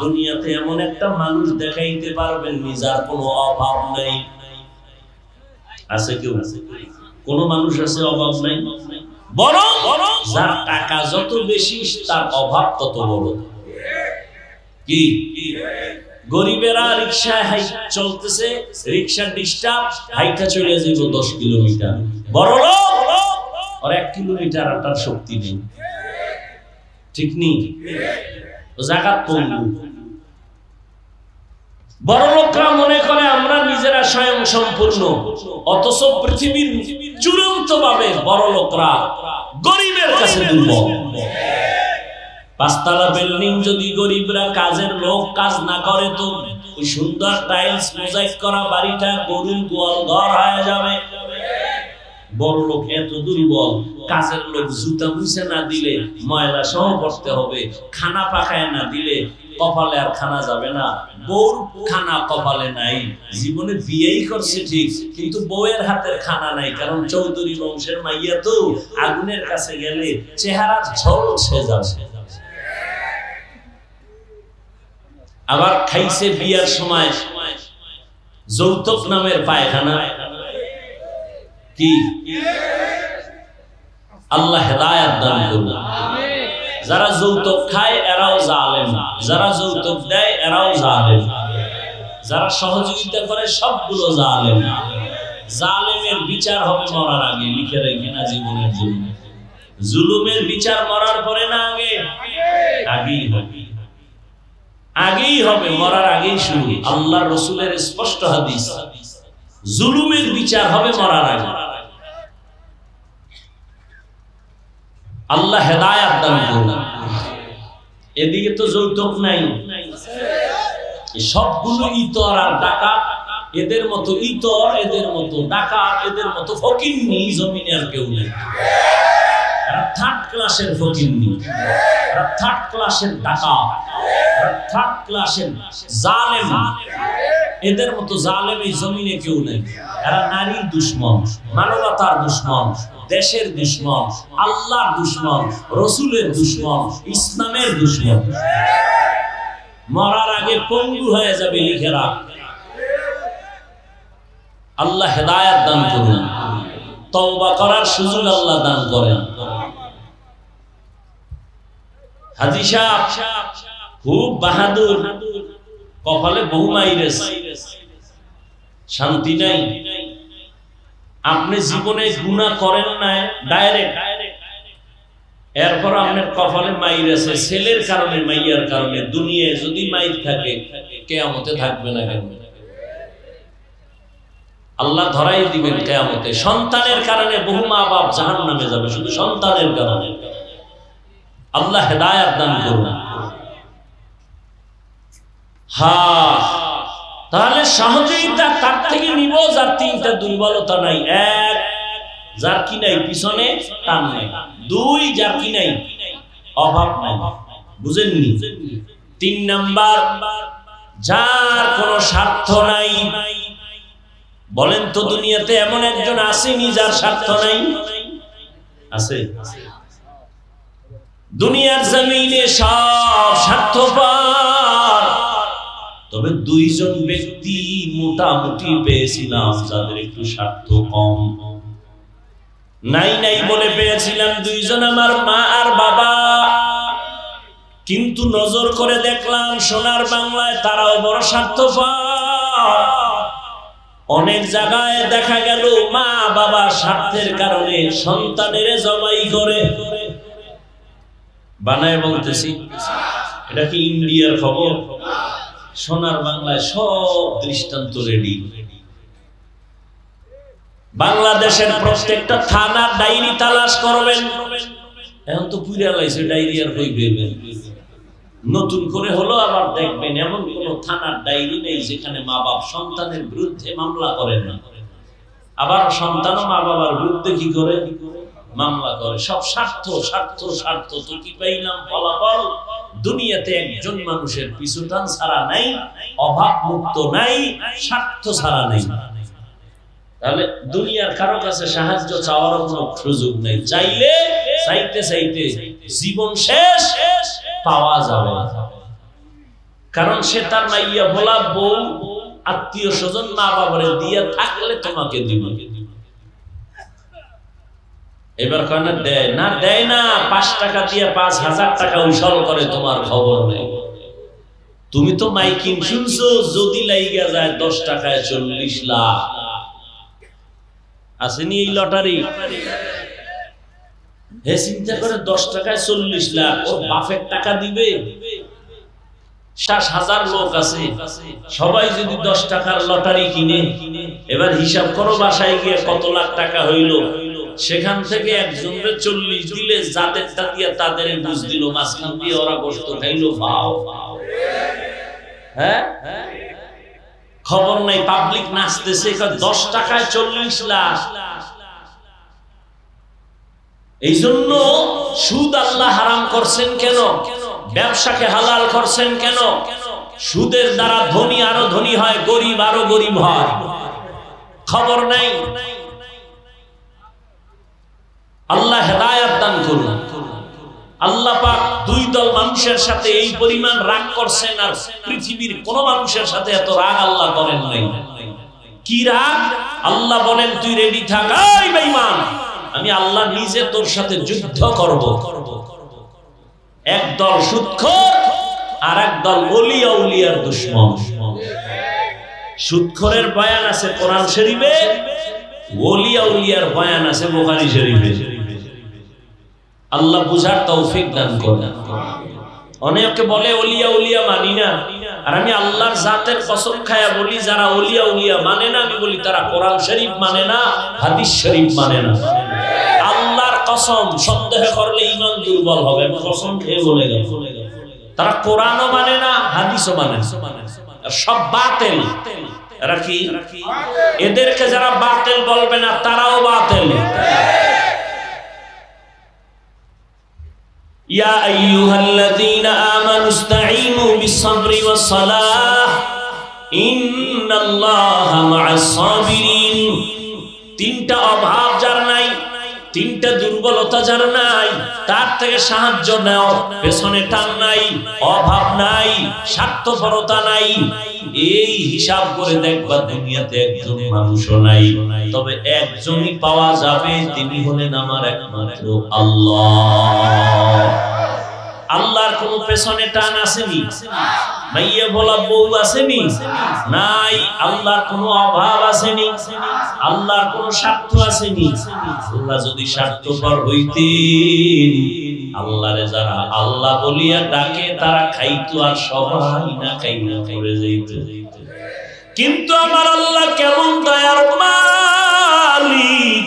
Speaker 1: দুনিয়াতে এমন একটা মানুষ দেখাইতে পারবেন নি যার কোনো অভাব নাই? আছে কেউ? কোন মানুষ আছে অভাব নাই? বরং যার টাকা যত বেশি তার অভাব তত বড়। কি? গরিবেরা রিকশায় চলতেছে, রিকশা ডিস্টার্ব, হাইটা চলে যাইব 10 কিলোমিটার। বড়লোক আর 1 কিলোমিটার হাঁটার শক্তি নেই, ঠিক নেই? জাকাত পঙ্গু। বড়লোকরা মনে করে আমরা নিজেরা স্বয়ং সম্পূর্ণ, অথচ পৃথিবীর চূড়ান্ত ভাবে বড়লোকরা গরিবের কাছে দুর্বল। 5 তলা বিল্ডিং যদি গরিবরা কাজের লোক কাজ না করে, তো ওই সুন্দর টাইলস মোজাইক করা বাড়িটা গরুর গোয়াল ঘর হয়ে যাবে। বড় লোক এত দুর্বল, কাজের লোক জুতা মুছে না দিলে ময়লা সহ করতে হবে, খানা পাকায় না দিলে কপালে আর খানা যাবে না। বউর খানা কপালে নাই, জীবনে বিয়েই করছে ঠিক, কিন্তু বউয়ের হাতের খানা নাই, কারণ চৌধুরী বংশের মাইয়া তো আগুনের কাছে গেলে চেহারা ঝলসে যাবে। আবার খাইছে বিয়ার সময় যৌতুক নামের পায়খানা। কি? আল্লাহ হেদায়েত দান করুন। যারা যৌতুক খায় এরাও জালেম, যারা যৌতুক দেয় এরাও জালেম, যারা সহযোগিতা করে সবগুলো জালেম। জালেমের বিচার হবে মরার আগে, লিখে রেখে না জীবনের জন্য। জুলুমের বিচার মরার পরে না আগে? আগেই হবে, আগেই হবে, মরার আগেই শুরু। আল্লাহর রাসূলের স্পষ্ট হাদিস, জুলুমের বিচার হবে মরার আগে। আল্লাহ হেদায়েত দান করুন। এদিকে তো যৌতুক নাই, সবগুলো ইতর আর ডাকাত। এদের মতো ইতর, এদের মতো ডাকাত, এদের মতো ফকিন্নি জমিনে আর কেউ নেই। থার্ড ক্লাসের ফকিন্নি, থার্ড ক্লাসের ডাকাত, থার্ড ক্লাসের জালেম। এদের মতো জালেম এই জমিনে কেউ নেই। এরা নারীর দুশমন, মানবতার দুশমন, দেশের দুশমন, আল্লাহর দুশমন, রসুলের দুশমন, ইসলামের দুশমন। মরার আগে পঙ্গু হয়ে যাবে, লিখে রাখ। আল্লাহ হেদায়েত দান করুন, তওবা করার সুযোগ আল্লাহ দান করেন। হাজী সাহেব খুব বাহাদুর, কপালে বহু মাইরেস, শান্তি নাই। আপনি জীবনে গুনাহ করেন না ডাইরেক্ট, এরপর আপনার কপালে মাইরেছে ছেলের কারণে, মাইয়ার কারণে। দুনিয়ায় যদি মাইর থাকে, কিয়ামতে থাকবে না কেন? আল্লাহ ধরাই দিবেন কিয়ামতে। সন্তানের কারণে বহু মা বাপ জাহান্নামে যাবে, শুধু সন্তানের কারণে। আল্লাহ হেদায়েত দান করুন। তাহলে সহযোগিতা তার থেকে নিব যার তিনটা দুর্বলতা নাই। এক, যার কি নাই পিছনে টান নাই। দুই, যার কি নাই অভাব নাই। বুঝেননি? তিন নাম্বার, যার কোনো স্বার্থ নাই। বলেন তো দুনিয়াতে এমন একজন আসেনি যার স্বার্থ নাই? আছে? দুনিয়ার জমিনে সব স্বার্থপর, তবে দুইজন ব্যক্তি মোটামুটি পেয়েছিলাম যাদের একটু স্বার্থ কম। নাই নাই বলে পেয়েছিলাম দুইজন, আমার মা আর বাবা। কিন্তু নজর করে দেখলাম সোনার বাংলায় তারাও বড় স্বার্থপর। অনেক জায়গায় দেখা গেল মা বাবা স্বার্থের কারণে সন্তানের জবাই করে। বানায় বলতেছি, এটা কি ইন্ডিয়ার খবর? সোনার বাংলায় সব দৃষ্টান্ত রেডি। বাংলাদেশের প্রত্যেকটা থানার ডায়েরি তালাশ করবেন। এখন তো পুরা লাইছে ডায়েরি, আর হইবে নতুন করে হলো আবার দেখবেন এমন কোন থানার ডায়েরি নেই যেখানে মা বাপ সন্তানের বিরুদ্ধে মামলা করেন না। আবার সন্তানও মা বাবার বিরুদ্ধে কি করে? মামলা করে। সব স্বার্থ স্বার্থ স্বার্থ। তো কি পাইলাম ফলাফল? দুনিয়াতে একজন মানুষের পিছুটান ছাড়া নাই, অভাব মুক্ত নাই, স্বার্থ ছাড়া নাই। তাহলে দুনিয়ার কারো কাছে সাহায্য চাওয়ার কোনো সুযোগ নেই। চাইলে চাইতে চাইতে জীবন শেষ পাওয়া যাবে, কারণ সে তার মাইয়া ভোলা বউ আত্মীয় স্বজন মা বাবারে দিয়ে থাকলে তোমাকে দিব। এবার কেন দেয় না? দেয় না। 5 টাকা দিয়ে 5000 টাকা উসল করে, তোমার খবর নেই। তুমি তো মাইকিং শুনছো, যদি লাইগা যায় 10 টাকায় 40 লাখ। আসেনি এই লটারি? হে চিন্তা করে 10 টাকায় 40 লাখ, ওর বাপের টাকা দিবে। 60,000 লোক আছে, সবাই যদি 10 টাকার লটারি কিনে, এবার হিসাব করো বাসায় গিয়ে কত লাখ টাকা হইল। সেখান থেকে একজনকে 40 দিলে, যাদেরটা দিয়ে তাদের বুঝ দিল, মাঝখান দিয়ে ওরা গোশত খাইলো। হ্যাঁ, খবর নাই, পাবলিক নাচতেছে 10 টাকায় 40 লাখ। এই জন্য সুদ আল্লাহ হারাম করছেন কেন? ব্যবসাকে হালাল করছেন কেন? সুদের দ্বারা ধনী আরো ধনী হয়, গরিব আরো গরিব হয়। খবর নাই। আল্লাহ হেদায়েত দান করুন। আল্লাহ পাক দুই দল মানুষের সাথে এই পরিমাণ রাগ করছেন, আর পৃথিবীর কোন মানুষের সাথে এত রাগ আল্লাহ করেন নাই। কি রাগ? আল্লাহ বলেন, তুই রেডি থাক, এই বেঈমান, আমি আল্লাহ নিজে তোর সাথে যুদ্ধ করব। এক দল সুদখোর, আর এক দল ওলিয়া উলিয়ার দুশমন। সুদখোরের বয়ান আছে কোরআন শরীফে, ওলিয়া উলিয়ার বয়ান আছে বুখারী শরীফে। আল্লাহ বুঝার তৌফিক দান করেন। অনেকে বলে ওলিয়া উলিয়া মানি না, আর আমি আল্লাহর জাতের কসম খায়া বলি, যারা ওলিয়া উলিয়া মানে না, আমি বলি তারা কোরআন শরীফ মানে না, হাদিস শরীফ মানে না। আল্লাহর কসম, সন্দেহ করলে ঈমান দুর্বল হবে, কসম খেয়ে বলে গেল। তারা কোরআনও মানে না, হাদিসও মানে না, সব বাতিল। এরা কি? এদেরকে যারা বাতিল বলবে না, তারাও বাতিল। ইয়া আইয়ুহাল্লাযীনা আমানু ইসতাঈনু বিস-সাবরি ওয়াস-সালাহ ইন্নাল্লাহা মা'আস সাবিরিন। তিনটা অভাব যার নাই, তিনটা দুর্বলতা যার নাই, তার থেকে সাহায্য নাও। পেছনে টান নাই, অভাব নাই, স্বার্থপরতা নাই। এই হিসাব করে দেখবা দুনিয়াতে একজন মানুষও নাই, তবে একজনই পাওয়া যাবে, তিনি হলেন আমার একমাত্র আল্লাহ। আল্লাহর কোন পেছনে টান আসেনি? মাইয়া বলা বউ আসেনি নাই, আল্লাহর কোনো অভাব আসেনি, আল্লাহর কোনো স্বার্থ আসেনি। আল্লাহ যদি স্বার্থপর হইতেন, আল্লাহরে যারা আল্লাহ বলিয়া ডাকে তারা খাইতো আর সবাই না খাইনা করে যাইত। কিন্তু আমার আল্লাহ কেমন দয়ার মালিক,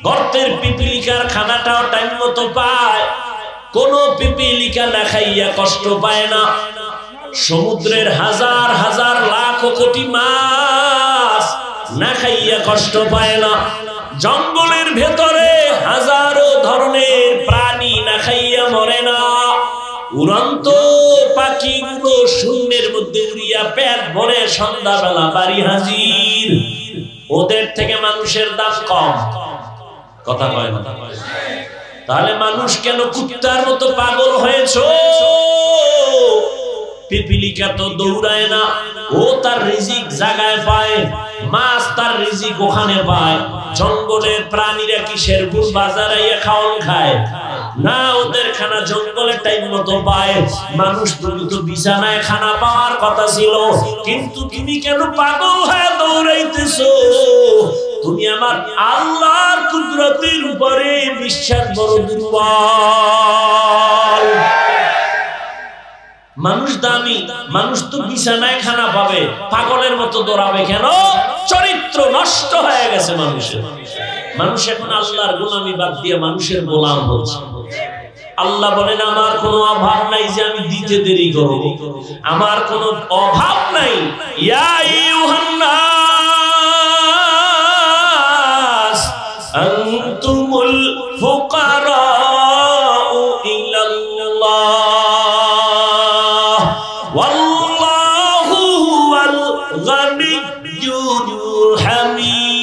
Speaker 1: গর্তের পিপিলিকার খানাটাও টাইম মতো পায়, কোন পিপিলিকা না খাইয়া কষ্ট পায় না। সমুদ্রের হাজার হাজার লাখ কোটি মাছ না খাইয়া কষ্ট পায় না। জঙ্গলের ভেতরে হাজারো ধরনের প্রাণী না খাইয়া মরে না। উড়ন্ত পাখিগুলো শূন্যের মধ্যে উড়িয়া পেট ভরে সন্ধ্যাবেলা বাড়ি হাজির। ওদের থেকে মানুষের দাম কম, কথা কয় না? তাহলে মানুষ কেন কুত্তার মতো পাগল হয়েছ? পিপিলিকা তো দৌড়ায় না, ও তার রিজিক জায়গায় পায়, মাছ তার রিজিক ওখানে পায়। জঙ্গলের প্রাণীরা কি শেরপুর বাজারে খাওয়ান খায় না? ওদের খানা জঙ্গলের টাইম মতো পায়। মানুষ তো বিছানায় খানা পাওয়ার কথা ছিল, কিন্তু তুমি কেন পাগল হয়ে দৌড়াইতেছো? তুমি আমার আল্লাহর কুদরতের উপরে বিশ্বাস বড় দুর্বল। মানুষ দামি, মানুষ তো বিছানায় খানা পাবে, পাগলের মতো দৌড়াবে কেন? চরিত্র নষ্ট হয়ে গেছে মানুষের। মানুষ এখন আল্লাহর গোলামি বাদ দিয়ে মানুষের গোলাম হচ্ছে। আল্লাহ বলেন আমার কোনো অভাব নাই যে আমি দিতে দেরি করব, আমার কোনো অভাব নাই। ইয়া আইয়ুহান নাস আনতুমুল ফুকারাউ ইলাল্লাহ ওয়াল্লাহু হুয়াল গানিয়্যুর হামিদ।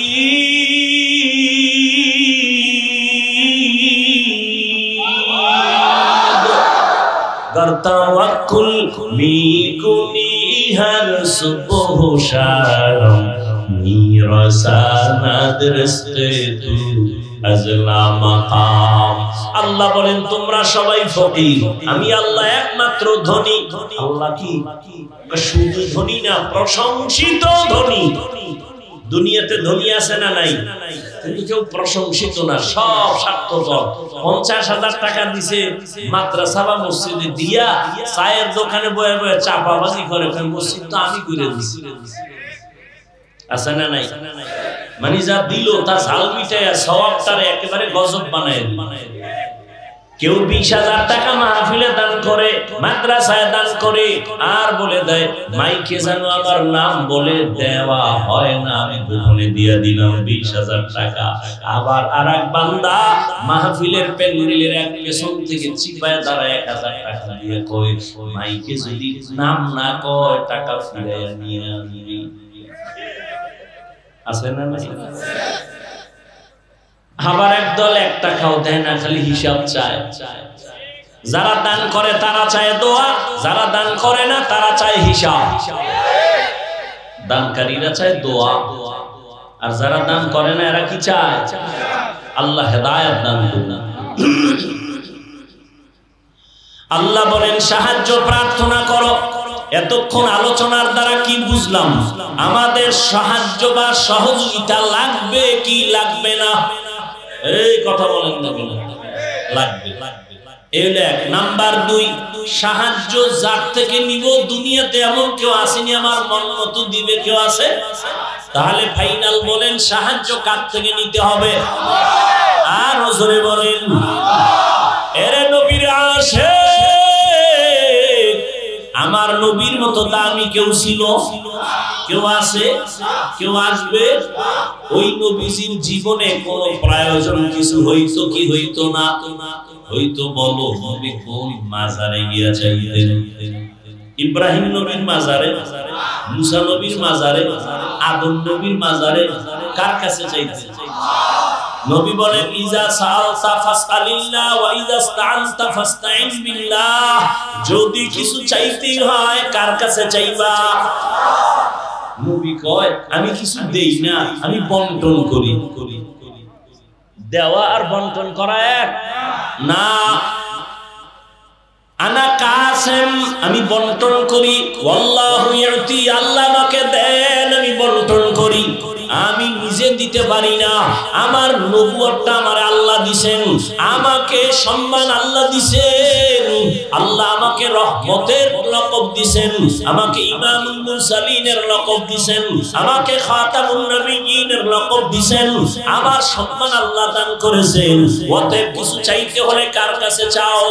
Speaker 1: गर तवक्कुल मिकुनी हर सुबह शाम मिरसानाद रिस्के तू अजला मकाम। আল্লাহ বলেন তোমরা সবাই ফকির, আমি আল্লাহ একমাত্র ধনী। আল্লাহ কি শুধু ধনী না, প্রশংসিত ধনী। দুনিয়াতে ধনী আছে না নাই? কিন্তু কেউ প্রশংসিত না, সব স্বার্থপর। 50,000 টাকা দিছে মাদ্রাসা বা মসজিদে দিয়া চায়ের দোকানে বয়ে বয়ে চাপাবাজি করে, মসজিদ তো আমি করে দিছি। আছে না নাই? মানে যা দিল তা ঝাল মিটাইয়া সওয়াবটারে একেবারে গজব বানায়। কেউ 20,000 টাকা মাহফিলে দান করে, মাদ্রাসায় দান করে, আর বলে দেয় মাইকে যেন আমার নাম বলে দেওয়া হয় না, আমি গোপনে দিয়া দিলাম 20,000 টাকা। আবার আরেক বান্দা মাহফিলের প্যান্ডেলের এক পেছন থেকে চিপায় দাঁড়ায় 1,000 টাকা দিয়ে কয় মাইকে যদি নাম না কয় টাকা ফিরাইয়া নিয়ে আনবি। আছে না? আবার একদল 1 টাকাও দেয় না, খালি হিসাব চায়। যারা দান করে তারা চায় দোয়া, যারা দান করে না তারা চায় হিসাব। দানকারীরা চায় দোয়া, আর যারা দান করে না এরা কি চায়? আল্লাহ হেদায়েত দান করুন। আল্লাহ বলেন সাহায্য প্রার্থনা করো। এতক্ষণ আলোচনার দ্বারা কি বুঝলাম? আমাদের সাহায্য বা সহযোগিতা লাগবে কি লাগবে না? এই কথা বলেন না, লাগবে। এক নাম্বার 2, সাহায্য যার থেকে নিব দুনিয়াতে এমন কেউ আসেনি আমার মন মতো দিবে, কেউ আছে? তাহলে ফাইনাল বলেন সাহায্য কার থেকে নিতে হবে? আর জোরে বলেন এরে নবীর আসে। আমার নবীর মতো দামি কেউ ছিল? কেউ আছে? কেউ আসবে? ওই নবীজির জীবনে কোন প্রয়োজন কিছু হইতো কি হইতো না? হইতো। বলো নবী কোন মাজারে গিয়া চাইতেন? ইব্রাহিম নবীর মাজারে, মুসা নবীর মাজারে, আদম নবীর মাজারে, কার কাছে চাইতেন? নবী বলেন ইজা সাআলতা ফাসআলিল্লাহ ওয়া ইজা ইসতাআনতা ফাসতাইন বিল্লাহ। যদি কিছু চাইতে হয় কার কাছে চাইবা? নবী কয় আমি কিছু দেই না, আমি বন্টন করি। দেওয়া আর বন্টন করা এক না। আনা কাজ কাসেম, আমি বন্টন করি। ওয়াল্লাহু ইয়াতি, আল্লাহ আমাকে দেন, আমি বন্টন করি। আমি নিজে দিতে পারি না, আমার নবুয়তটা আমার আল্লাহ দিবেন, আমাকে সম্মান আল্লাহ দিবেন, আল্লাহ আমাকে রহমতের লকব দিবেন, আমাকে ইমামুল মুরসালিনের লকব দিবেন, আমাকে খাতামুন নবিয়্যিনের লকব দিবেন, আমার সম্মান আল্লাহ দান করেছেন। অতএব কিছু চাইতে হলে কার কাছে চাও?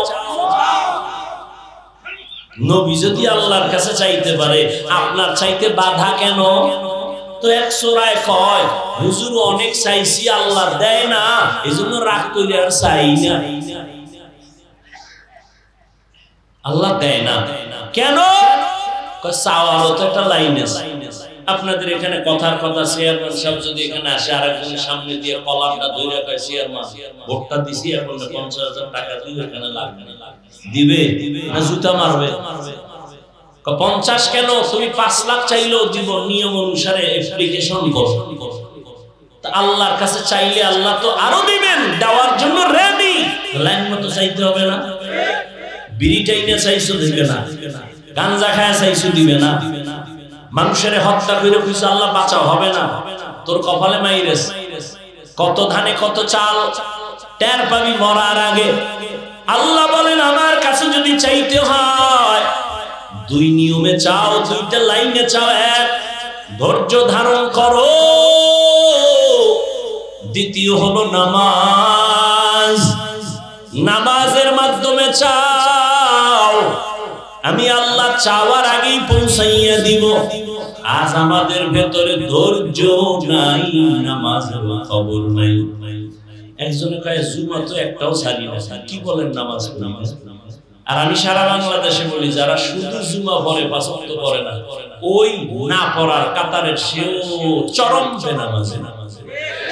Speaker 1: নবী যদি আল্লাহর কাছে চাইতে পারে, আপনার চাইতে বাধা কেন? তো এক সূরায় কয়, হুজুর অনেক চাইছি আল্লাহ দেয় না, এজন্য রাগ করে আর চাই না। আল্লাহ দেয় না কেন? চাওয়ারও তো একটা লাইন আছে। আপনাদের এখানে কথার কথা, চেয়ারম্যান সাহেব যদি এখানে আসে, আরেকজনের সামনে দিয়ে কলামটা ধরে কয়, চেয়ারম্যান ভোটটা দিছি, এখন 50,000 টাকা দিবে, এখানে লাগবে না, দিবে না জুতা মারবে? 50 কেন, তুমি 5 লাখ চাইলেও দিব, নিয়ম অনুসারে অ্যাপ্লিকেশন করো। আল্লাহর কাছে চাইলে আল্লাহ তো আরো দিবেন, দেওয়ার জন্য রেডি। লাইন মতো চাইতে হবে না। বিড়িটাই না চাইছো দিবে না, গাঞ্জা খায়া চাইছো দিবে না, মানুষের হত্যা করে কইছো আল্লাহ বাঁচাও, হবে না। তোর কপালে মাইরেস, কত ধানে কত চাল টের পাবি মরার আগে। আল্লাহ বলেন আমার কাছে যদি চাইতে হয়, 2 নিয়মে চাও, 2টা লাইনে চাও। এক, ধৈর্য ধারণ করো। দ্বিতীয় হলো নামাজ, নামাজের মাধ্যমে চাও। আমি আল্লাহ চাওয়ার আগেই পৌঁছাইয়া দিব। আজ আমাদের ভেতরে ধৈর্য নাই, নামাজের খবর নাই। একজনে কয় জুমা তো একটাও ছাড়ি না, কি বলেন নামাজ পড়ি না? আর আমি সারা বাংলাদেশে বলি, যারা শুধু জুমা পড়ে, 5 ওয়াক্ত পড়ে না, ওই না পড়ার কাতারের সেও চরম বেনামাজি।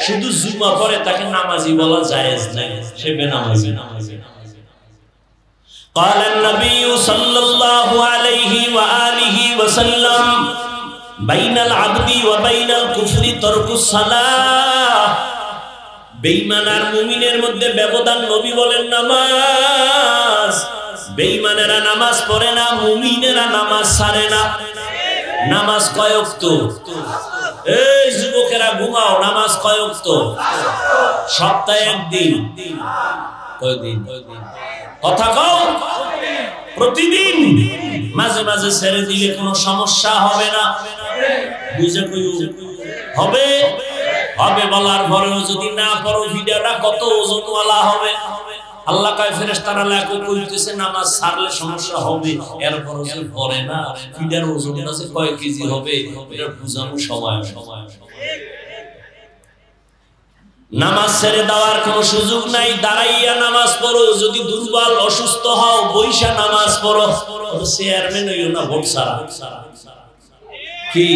Speaker 1: শুধু জুমা পড়ে তাকে নামাজি বলা জায়েজ নাই, সে বেনামাজি। قال النبي صلى الله عليه وآله وسلم بين العبد وبين الكفر ترك الصلاة। বেঈমান আর মুমিনের মধ্যে ব্যবধান, নবী বলেন নামাজ। বেঈমানেরা নামাজ পড়ে না, মুমিনেরা নামাজ ছাড়ে না। নামাজ কয় ওয়াক্ত? এই যুবকেরা ঘুমাও, নামাজ কয় ওয়াক্ত? সপ্তাহে একদিন। কয়দিন? কথা কও। প্রতিদিন। মাঝে মাঝে ছেড়ে দিলে কোনো সমস্যা হবে না, বুঝে কইও হবে। হবে বলার পরেও যদি না পড়ো, ভিডিওটা কত ওজনওয়ালা হবে। আল্লাহ কয় ফেরেশতারা লেখো কইতেছে নামাজ ছাড়লে সমস্যা হবে, এরপরও যে পড়ে না, ভিডিওর ওজনটা যে কয় কেজি হবে এটা বুঝানো সময়। নামাজ ছেড়ে দেওয়ার কোনো সুযোগ নাই। দাঁড়াইয়া নামাজ পড়ো, যদি দুর্বল অসুস্থ হও বইসা নামাজ পড়ো। চেয়ারম্যান হইও না ভোট ছাড়া। কি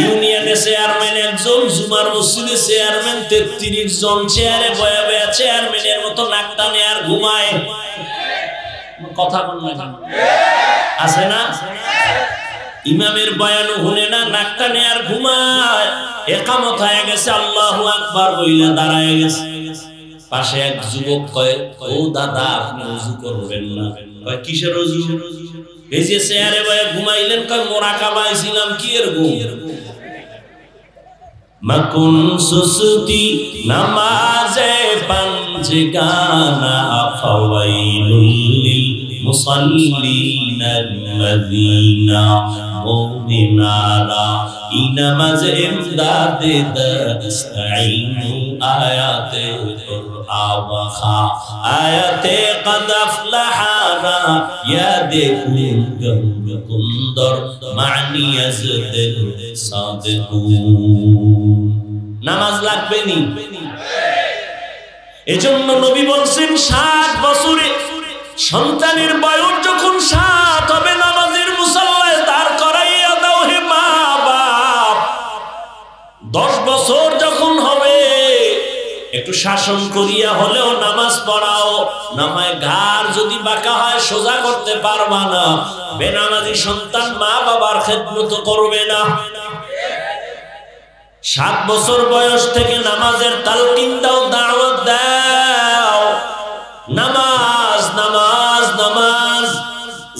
Speaker 1: ইউনিয়নে চেয়ারম্যান একজন, জুমার মসজিদে চেয়ারম্যান 33 জন, চেয়ারে বয়া বয়া চেয়ারম্যানের মতো নাক টানে আর ঘুমায়। কথা বল না, আছে না? ইমামের বয়ান শুনে না, নাক টানে আর ঘুমায়। একামত হয়ে গেছে, আল্লাহু আকবার বইলা দাঁড়ায় গেছে। পাশে এক যুবক কয়, ও দাদা আপনি ওযু করবেন না? কয় কিসের ওযু? এই যে চেয়ারে বয়া ঘুমাইলেন। কয় মুরাকাবায় ছিলাম। কি এর ঘুম? মাকুন সুসুতি নামাজে পাঞ্জগানা ফাওয়াইলুল লিল মুসাল্লিনা আল্লাযিনা মুমিনারা ইনামাজ ইমদাদে দাস্তাইনু আয়াতে কুরআওয়াখা আয়াতে কদ আফলাহানা ইয়াদেকুন কুন্দর মানি ইয়াজদের সাদিকুন। নামাজ লাগবে নি? এজন্য নবী বলছেন 60 বছরে সন্তানের বয়স যখন 7 হবে, নামাজের মুসাল্লায় দাঁড় করাইয়া দাও হে মা বাপ। 10 বছর যখন হবে একটু শাসন করিয়া হলেও নামাজ পড়াও। নামায় ঘাড় যদি বাঁকা হয় সোজা করতে পারবা না। বেনামাজি সন্তান মা বাবার খেদমত করবে না। 7 বছর বয়স থেকে নামাজের তালকিন দাও, দাওয়াত দাও। নামাজ নামাজ নামাজ।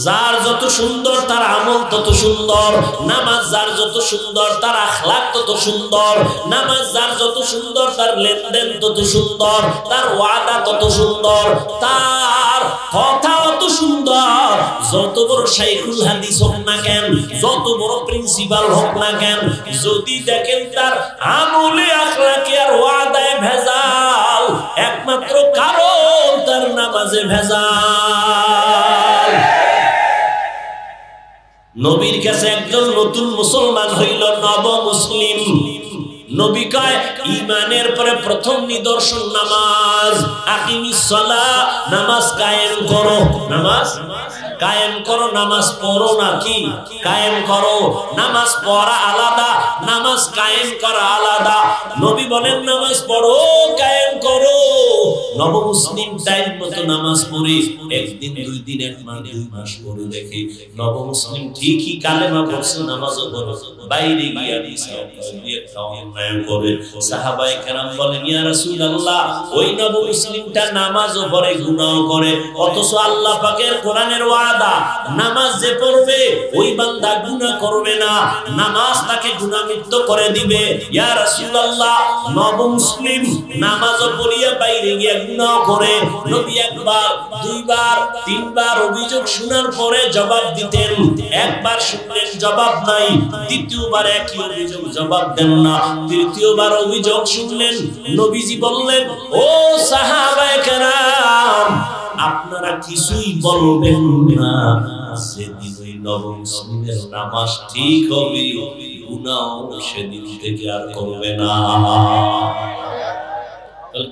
Speaker 1: যার যত সুন্দর তার আমল তত সুন্দর, নামাজ যার যত সুন্দর তার আখলাক তত সুন্দর, নামাজ যার যত সুন্দর তার লেনদেন তত সুন্দর, তার ওয়াদা তত সুন্দর, তার কথা অত সুন্দর। যত বড় শাইখুল হাদিস হোক না কেন, যত বড় প্রিন্সিপাল হোক না কেন, যদি দেখেন তার আমলে আখলাকে আর ওয়াদায় ভেজাল, একমাত্র কারণ তার নামাজে ভেজাল। নবীর কাছে একজন নতুন মুসলমান হইল, নব মুসলিম। নবী কয় ঈমানের পরে প্রথম নিদর্শন নামাজ। আকিমিস সালাহ, নামাজ কায়েম করো, নামাজ কায়েম করো, নামাজ পড়ো নাকি কায়েম করো। নামাজ পড়া আলাদা, নামাজ কায়েম করা আলাদা। নবী বলেন নামাজ পড়ো, কায়েম করো। নব মুসলিম টাইম মতো নামাজ পড়ে একদিন, দুই দিন, এক মাস, 2 মাস পরে দেখে নব মুসলিম ঠিকই কালেমা পড়ছে, নামাজও পড়ে, বাইরে গিয়ে একটা অন্যায় করে। সাহাবায়ে কেরাম বলেন ইয়া রাসূলুল্লাহ, ওই নব মুসলিমটা নামাজও পড়ে, গুনাহও করে, অথচ আল্লাহ পাকের কোরআনের ওয়াদা, নামাজ যে পড়বে ওই বান্দা গুনাহ করবে না, নামাজ তাকে গুনাহমুক্ত করে দিবে। ইয়া রাসূলুল্লাহ, নব মুসলিম নামাজও পড়িয়া বাইরে গিয়ে গুনাহ করে। নবী একবার, দুইবার, তিনবার অভিযোগ শোনার পরে জবাব দিতেন। একবার শুনলেন জবাব নাই, দ্বিতীয়বার একই অভিযোগ, জবাব দেন না, তৃতীয়বার অভিযোগ শুনলেন। নবীজি বললেন ও সাহাবায়ে কেরাম, আপনারা কিছুই বলবেন না, সেদিন ওই নব মুসলিমের নামাজ ঠিক হবে, গুনাহ সেদিন থেকে আর করবে না।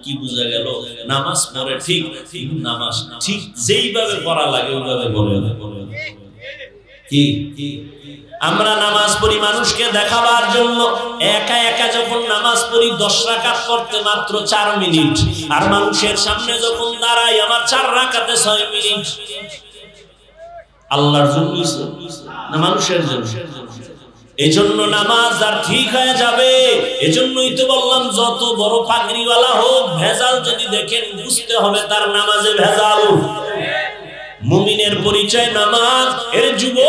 Speaker 1: কি বোঝা গেল? নামাজ পড়ে ঠিক, নামাজ ঠিক যেইভাবে পড়া লাগে ওইভাবে বলে। কি আমরা নামাজ পড়ি মানুষকে দেখাবার জন্য, একা একা যখন নামাজ পড়ি 10 রাকাত করতে মাত্র 4 মিনিট, আর মানুষের সামনে যখন দাঁড়াই আমার 4 রাকাতে 6 মিনিট। আল্লাহর জন্য না মানুষের জন্য? এজন্য নামাজ আর ঠিক হয়ে যাবে। এজন্যই তো বললাম যত বড় পাগড়িওয়ালা হোক, ভেজাল যদি দেখেন বুঝতে হবে তার নামাজে ভেজাল। মুমিনের পরিচয় নামাজ। এর যুবক,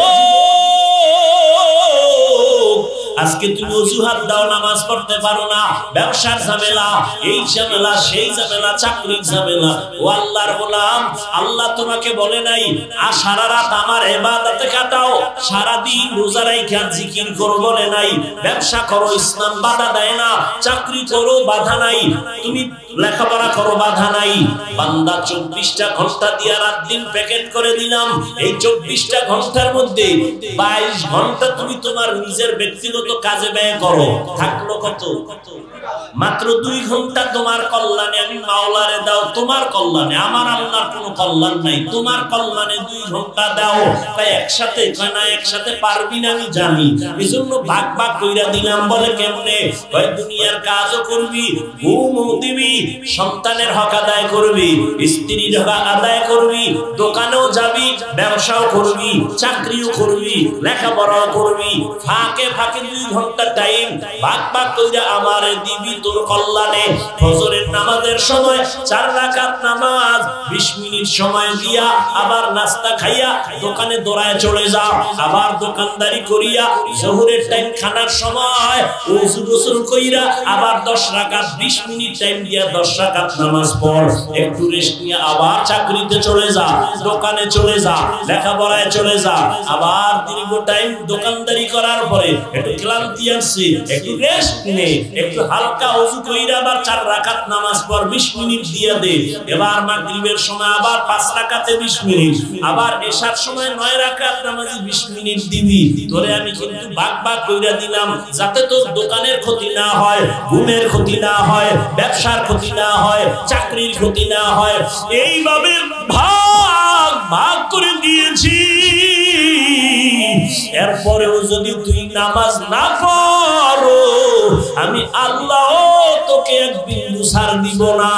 Speaker 1: আজকে তুমি অজুহাত দাও নামাজ পড়তে পারো না, ব্যবসার ঝামেলা, এই ঝামেলা, সেই ঝামেলা, চাকরির ঝামেলা। ও আল্লাহর গোলাম, আল্লাহ তোমাকে বলে নাই আর সারা রাত আমার ইবাদতে কাটাও, সারা দিন রোজা রাখা জিকির করো বলে নাই। ব্যবসা করো, ইসলাম বাধা দেয় না। চাকরি করো, বাধা নাই। তুমি লেখাপড়া করো, বাধা নাই। বান্দা 24টা ঘন্টা দিয়া রাত দিন প্যাকেট করে দিলাম। এই 24টা ঘন্টার মধ্যে 22 ঘন্টা তুমি তোমার নিজের ব্যক্তিগত কাজে ব্যয় করো, থাকলো কত? মাত্র 2 ঘন্টা তোমার কল্যাণে। আমি মাওলারে দাও তোমার কল্যাণে, আমার আল্লাহর কোনো কল্যাণ নাই, তোমার কল্যাণে 2 ঘন্টা দাও। তাই একসাথে কয় না, একসাথে পারবি না আমি জানি, এজন্য ভাগ ভাগ কইরা দিলাম। বলে কেমনে? কয় দুনিয়ার কাজও করবি, ঘুমও দিবি, সন্তানের হক আদায় করবি, স্ত্রীর হক আদায় করবি, দোকানেও যাবি, ব্যবসাও করবি, চাকরিও করবি, লেখাপড়াও করবি। ফাঁকে ফাঁকে 2 ঘন্টা টাইম ভাগ ভাগ কইরা আমারে দিবি তোর কল্যাণে। ফজরের নামাজের সময় 4 রাকাত নামাজ, 20 মিনিট সময় দিয়া আবার নাস্তা খাইয়া দোকানে দৌড়ায় চলে যাও, আবার দোকানদারি করিয়া জোহরের টাইম খানার সময় ওযু গোসল কইরা আবার 10 রাকাত 20 মিনিট টাইম দিয়া 10 রাকাত নামাজ পড়, একটু রেস্ট নিয়ে আবার চাকরিতে চলে যা, দোকানে চলে যা, লেখাপড়ায় চলে যা। আবার দীর্ঘ টাইম দোকানদারি করার পরে একটু ক্লান্তি আসছে, একটু রেস্ট নে, একটু হালকা ওযু কইরা আবার 4 রাকাত নামাজ পড়, 20 মিনিট দিয়া দে। এবার মাগরিবের সময় আবার 5 রাকাতে 20 মিনিট, আবার এশার সময় 9 রাকাত নামাজে 20 মিনিট দিবি। তোরে আমি কিন্তু ভাগ ভাগ কইরা দিলাম, যাতে তোর দোকানের ক্ষতি না হয়, ঘুমের ক্ষতি না হয়, ব্যবসার ক্ষতি না হয়, চাকরির ক্ষতি না হয়। এইভাবে ভাগ ভাগ করে দিয়েছি। এরপরেও যদি তুই নামাজ না পড়ো, আমি আল্লাহ তোকে এক বিন্দু ছাড় দিব না।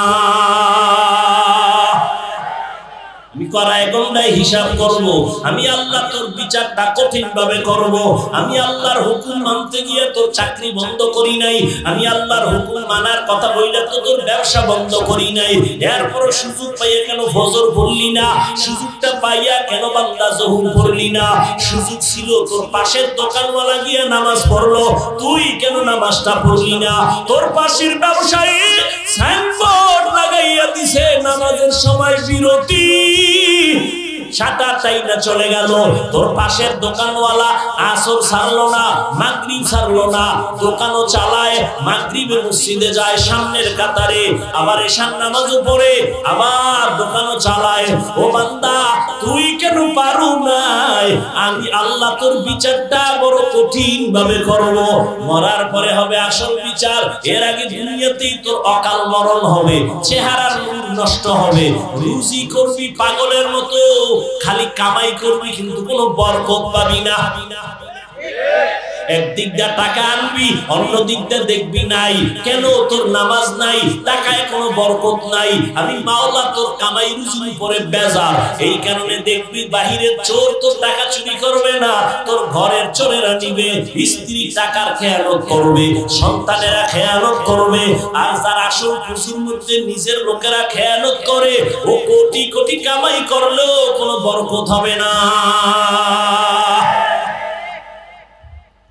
Speaker 1: আমি করার গড়ায় গন্ডায় হিসাব করব। আমি আল্লাহ তোর বিচারটা কঠিন ভাবে করব। আমি আল্লাহর হুকুম মানতে গিয়ে তোর চাকরি বন্ধ করি নাই, আমি আল্লাহর হুকুম মানার কথা বইলে তো তোর ব্যবসা বন্ধ করি নাই। এরপর সুযোগ পাইয়া কেন ফজর পড়লি না? সুযোগটা পাইয়া কেন বান্দা জোহর পড়লি না? সুযোগ ছিল তোর পাশের দোকানওয়ালা গিয়ে নামাজ পড়লো, তুই কেন নামাজটা পড়লি না? তোর পাশের ব্যবসায়ী সাইনবোর্ড লাগাইয়া দিছে নামাজের সময় বিরতি, সাতার টাইমটা চলে গেল। তোর পাশের দোকানওয়ালা আসর ছাড়লো না, মাগরিব ছাড়লো না, দোকানও চালায়, মাগরিবে মসজিদে যায় সামনের কাতারে, আবার এশার নামাজও পড়ে, আবার দোকানও চালায়। ও বান্দা, তুই কেন পারু নাই? আমি আল্লাহ তোর বিচারটা বড় কঠিন ভাবে করব। মরার পরে হবে আসল বিচার, এর আগে দুনিয়াতেই তোর অকাল মরণ হবে, চেহারার রূপ নষ্ট হবে। রুজি করবি পাগলের মতো, খালি কামাই করবি কিন্তু কোনো বরকত পাবি না। একদিক দিয়ে টাকা আনবি, অন্য দিক দিয়ে দেখবি নাই। কেন? তোর নামাজ নাই, টাকায় কোনো বরকত নাই। আমি মাওলা তোর কামাই রুজির উপরে বেজার, এই কারণে দেখবি বাহিরের চোর তোর টাকা চুরি করবে না, তোর ঘরের চোরেরা নিবে। স্ত্রী টাকার খেয়ানত করবে, সন্তানেরা খেয়ানত করবে। আর যার আসল খুশির মধ্যে নিজের লোকেরা খেয়ানত করে, ও কোটি কোটি কামাই করলেও কোনো বরকত হবে না।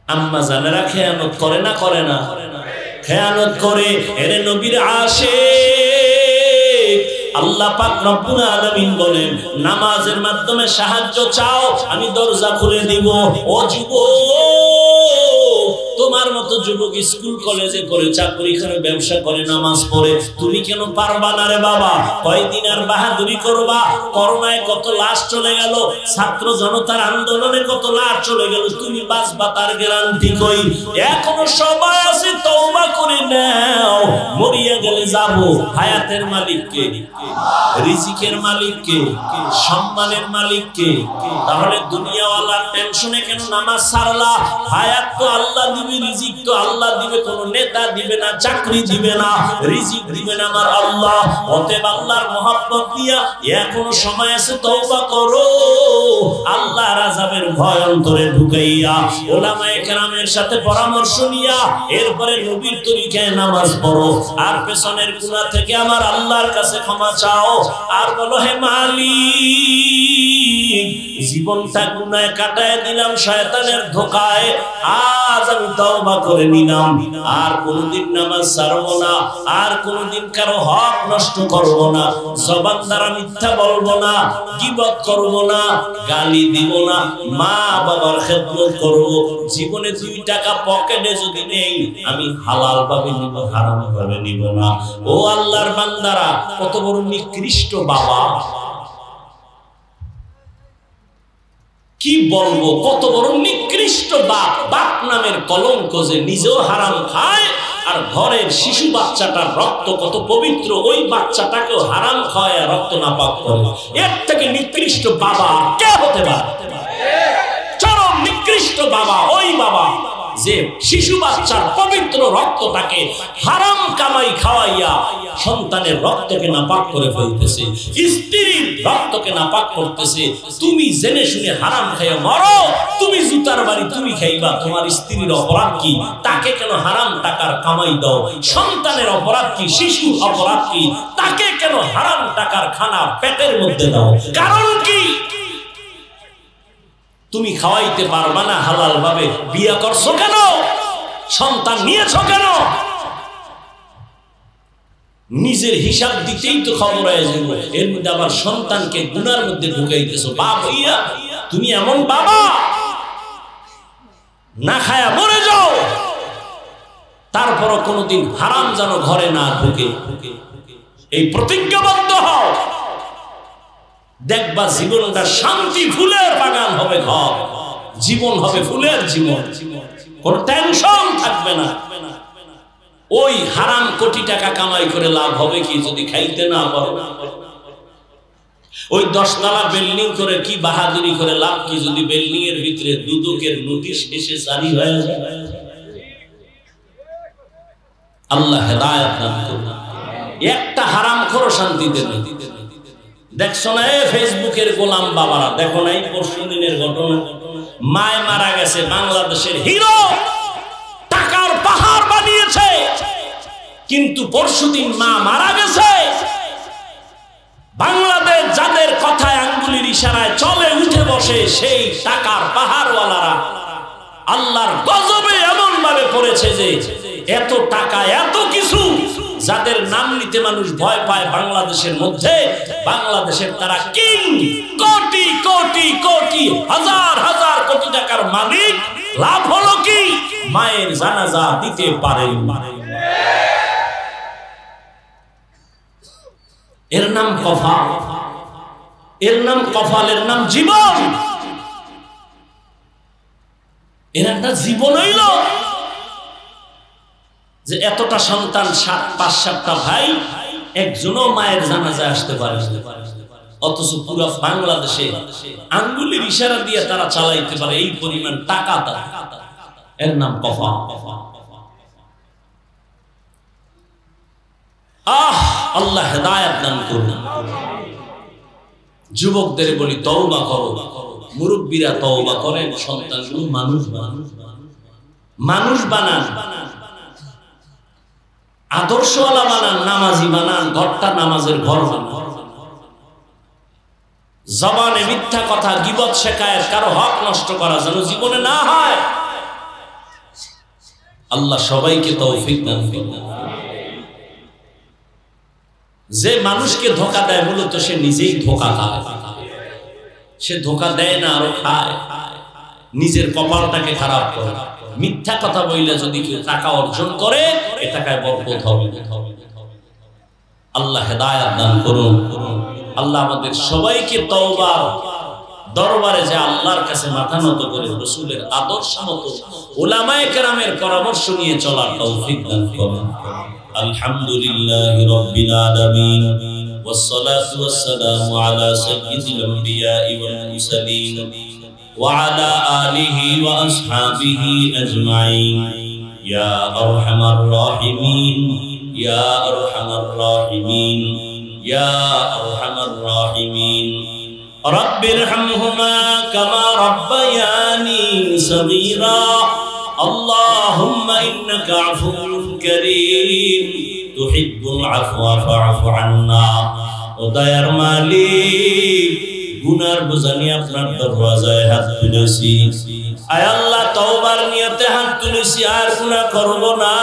Speaker 1: আম্মা জানেরা খেয়ানত করে না? করে না? খেয়ানত করে। এর নবীর আশিক আল্লাহ পাক রব্বুল আলামিন বলেন, নামাজের মাধ্যমে সাহায্য চাও, আমি দরজা খুলে দিব। ও যুবক, তোমার মতো যুবক স্কুল কলেজে করে, চাকরি করে, ব্যবসা করে, নামাজ পড়ে, তুমি কেন পারবা না রে বাবা? কয়দিন আর বাহাদুরি করবা? করোনায় কত লাশ চলে গেল, ছাত্র জনতার আন্দোলনে কত লাশ চলে গেল, তুমি বাঁচবা তার গ্যারান্টি কই? এখনো সময় আছে, তওবা করে নাও। মরিয়া গেলে যাবো। হায়াতের মালিক কে? রিজিকের মালিক কে? সম্মানের মালিক কে? তাহলে দুনিয়াওয়ালার টেনশনে কেন নামাজ ছাড়লা? হায়াত তো আল্লাহ দিবে, রিজিক তো আল্লাহ দিবে, কোন নেতা দিবে না, চাকরি দিবে না, রিজিক দিবে না আমার আল্লাহ। অতএব আল্লাহর মহব্বত দিয়া এখনো সময় আছে, তওবা করো। আল্লাহর আযাবের ভয় অন্তরে ঢুকাইয়া উলামায়ে কেরামের সাথে পরামর্শ নিয়া এরপরে নবীর তরিকায় নামাজ পড়ো। আর পেছনের গুনাহ থেকে আমার আল্লাহর কাছে ক্ষমা চাও। আর বলো, হে মালিক, জীবনটা গুনাহে কাটায় দিলাম শয়তানের ধোঁকায়, আজ আমি তওবা করে নিলাম। আর কোনদিন নামাজ ছাড়বো না, আর কোনদিন কারো হক নষ্ট করবো না, জবান দ্বারা মিথ্যা বলবো না, গীবত করবো না, গালি দিব না, মা বাবার খেদমত করবো। জীবনে 2 টাকা পকেটে যদি নেই, আমি হালাল ভাবে নিব, হারাম ভাবে নিব না। ও আল্লাহর বান্দারা, কত বড় নিকৃষ্ট বাবা! কি বলবো, কত বড় নিকৃষ্ট বাপ! বাপ নামের কলঙ্ক, যে নিজেও হারাম খায় আর ঘরের শিশু বাচ্চাটার রক্ত কত পবিত্র, ওই বাচ্চাটাকেও হারাম খায়, রক্ত নাপাক করে। এর থেকে নিকৃষ্ট বাবা কে হতে পারে? চরম নিকৃষ্ট বাবা ওই বাবা যে শিশু বাচ্চার পবিত্র রক্তটাকে হারাম কামাই খাওয়াইয়া সন্তানের রক্তকে নাপাক করে ফেলতেছে, স্ত্রীর রক্তকে নাপাক করতেছে। তুমি জেনে শুনে হারাম খাইয়া মরো, তুমি জুতার বাড়ি তুমি খাইবা, তোমার স্ত্রীর অপরাধ কি? তাকে কেন হারাম টাকার কামাই দাও? সন্তানের অপরাধ কি? শিশুর অপরাধ কি? তাকে কেন হারাম টাকার খানা পেটের মধ্যে দাও? কারণ কি? তুমি খাওয়াইতে পারবা না হালাল ভাবে, বিয়ে করছো কেন? সন্তান নিয়েছো কেন? নিজের হিসাব দিতেই তো খবর হয়ে যাবে, এর মধ্যে আবার সন্তানকে গুনার মধ্যে ঢুকাইতেছো। বাপ হইয়া তুমি এমন বাবা, না খায়া মরে যাও, তারপরও কোনোদিন হারাম যেন ঘরে না ঢুকে, এই প্রতিজ্ঞাবদ্ধ হও। দেখবা জীবনটা শান্তি ফুলের বাগান হবে, ঘর জীবন হবে ফুলের জীবন, কোন টেনশন থাকবে না। ওই হারাম কোটি টাকা কামাই করে লাভ হবে কি যদি খাইতে না পারো? ওই 10 তলা বিল্ডিং করে কি বাহাদুরি করে লাভ কি যদি বিল্ডিং এর ভিতরে দুদকের নোটিশ এসে জারি হয়ে যায়? আল্লাহ হেদায়েত দান করুন। একটা হারাম খোর শান্তিতে নেই, দেখছো না ফেসবুকের গোলাম বাবারা, দেখো নাই পরশু দিনের ঘটনা, মায় মারা গেছে, বাংলাদেশের হিরো, টাকার পাহাড় বানিয়েছে, কিন্তু পরশুদিন মা মারা গেছে। বাংলাদেশ যাদের কথায় আঙ্গুলির ইশারায় চলে উঠে বসে, সেই টাকার পাহাড়ওয়ালারা আল্লাহর গজবে এমন ভাবে পড়েছে যে এত টাকা এত কিছু, যাদের নাম নিতে মানুষ ভয় পায় বাংলাদেশের মধ্যে, বাংলাদেশের তারা কিং, কোটি কোটি কোটি হাজার হাজার কোটি টাকার মালিক। লাভ হলো কি? মায়ের জানাজা দিতে পারেন। এর নাম কফাল, এর নাম কফাল, এর নাম জীবন। এর একটা জীবন হইল যে এতটা সন্তান, 5-7টা ভাই, একজনও মায়ের জানাজায় আসতে পারে, অথচ পুরো বাংলাদেশে আঙ্গুলের ইশারা দিয়ে তারা চালাইতে পারে এই পরিমাণ টাকা। এর নাম কফাল। আল্লাহ হেদায়েত দান করুন। যুবকদের বলি তওবা করো, মুরব্বীরা তওবা করেন, সন্তানগুলো মানুষ বানান, আদর্শওয়ালা বানান, নামাজি বানান, ঘরটা নামাজের ঘর বানান। জবানে মিথ্যা কথা, গীবত, শিকায়েত, কারো হক নষ্ট করা যেন জীবনে না হয়। আল্লাহ সবাইকে তৌফিক দান করুন। যে মানুষকে ধোঁকা দেয় মূলত সে নিজেই ধোঁকা খায়, সে ধোঁকা দেয় না আরো খায়, নিজের কপালটাকে খারাপ করে। মিথ্যা কথা বইলে যদি কেউ টাকা অর্জন করে, এ টাকায় বরকত হবে। আল্লাহ হেদায়েত দান করুন। আল্লাহ আমাদের সবাইকে তওবার দরবারে যে আল্লাহর কাছে মাথা নত করে রাসূলের আদর্শ মতো উলামায়ে কেরামের পরামর্শ নিয়ে চলার তৌফিক দান করুন। আলহামদুলিল্লাহি রাব্বিল আলামিন, ওয়াসসালাতু ওয়াসসালামু আলা সাইয়্যিদিল আমবিয়াই ওয়াল মুরসালিন ওয়া আলা আলিহি ওয়া আসহাবিহি আজমাইন। ইয়া আরহামার রাহিমিন, ইয়া আরহামার রাহিমিন, ইয়া আরহামার রাহিমিন। রব্বিরহামহুমা কামা রাব্বায়ানি সগীরা। আল্লাহুম্মা ইন্নাকা আফুউন কারীম তুহিব্বুল আফওয়া ফা'ফু আন্না। ও দয়ার মালিক, গুনার বোঝা নিয়ে আপনার দরওয়াজায় হাত তুলেছি। আয় আল্লাহ, তওবার নিয়তে হাত তুলেছি, আর গুনাহ করব না।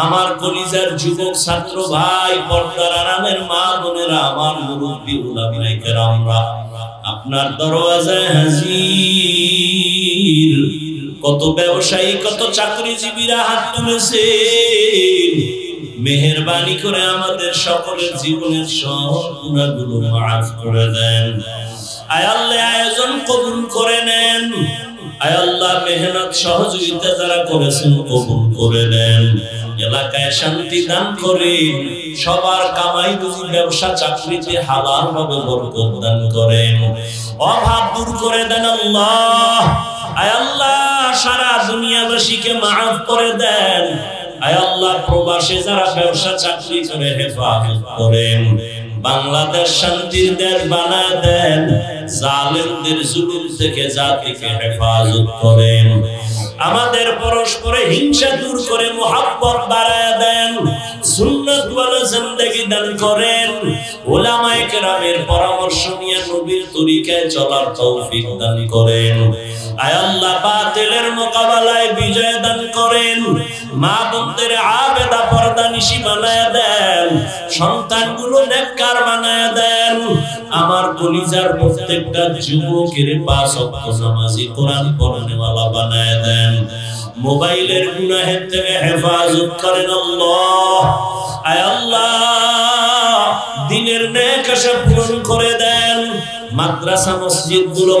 Speaker 1: আমার কলিজার যুবক ছাত্র ভাই, পর্দার আড়ালের মা বোনেরা, আমার মুরব্বী উলামায়ে কেরামরা আপনার দরওয়াজায় হাজির। কত ব্যবসায়ী, কত চাকরিজীবীরা হাত তুলেছে। মেহেরবানি করে আমাদের সকলের জীবনের সব গুনাহগুলো মাফ করে দেন। আয় আল্লাহ, আয়োজন কবুল করে নেন। আয় আল্লাহ, মেহনত সহযোগিতা যারা করেছেন কবুল করে নেন। এলাকায় শান্তি দান করে, সবার কামাই রুজি, ব্যবসা, চাকরিতে হালাল ভাবে বরকত দান করেন। অভাব দূর করে দেন আল্লাহ। আয় আল্লাহ, সারা দুনিয়াবাসীকে মাফ করে দেন। আয় আল্লাহ, প্রবাসে যারা ব্যবসা চাকরি করে হেফাজত করেন। বাংলাদেশ শান্তির দেশ বানায় দেন। জালেমদের জুলুম থেকে জাতিকে হেফাজত করেন। আমাদের পরস্পরে হিংসা দূর করে মুহাব্বত বাড়ায় দেন। সুন্নাত ওয়ালা জিন্দেগি দান করেন। উলামায়ে কেরামের পরামর্শ নিয়ে নবীর তরিকায় চলার তৌফিক দান করেন। আয় আল্লাহ, বাতিলের মোকাবেলায় বিজয় দান করেন। মা বোনদের আবেদা পর্দানিশী বানায় দেন। সন্তানগুলো নেককার বানায় দেন। আমার কলিজার প্রত্যেকটা যুবকের 5 ওয়াক্ত নামাজি, কোরআন পড়নেওয়ালা বানায় দেন। মোবাইলের গুনাহের থেকে হেফাজত করেন আল্লাহ। আয় আল্লাহ, দিনের নেক আশা পূরণ করে দেন। মাদ্রাসা মসজিদগুলো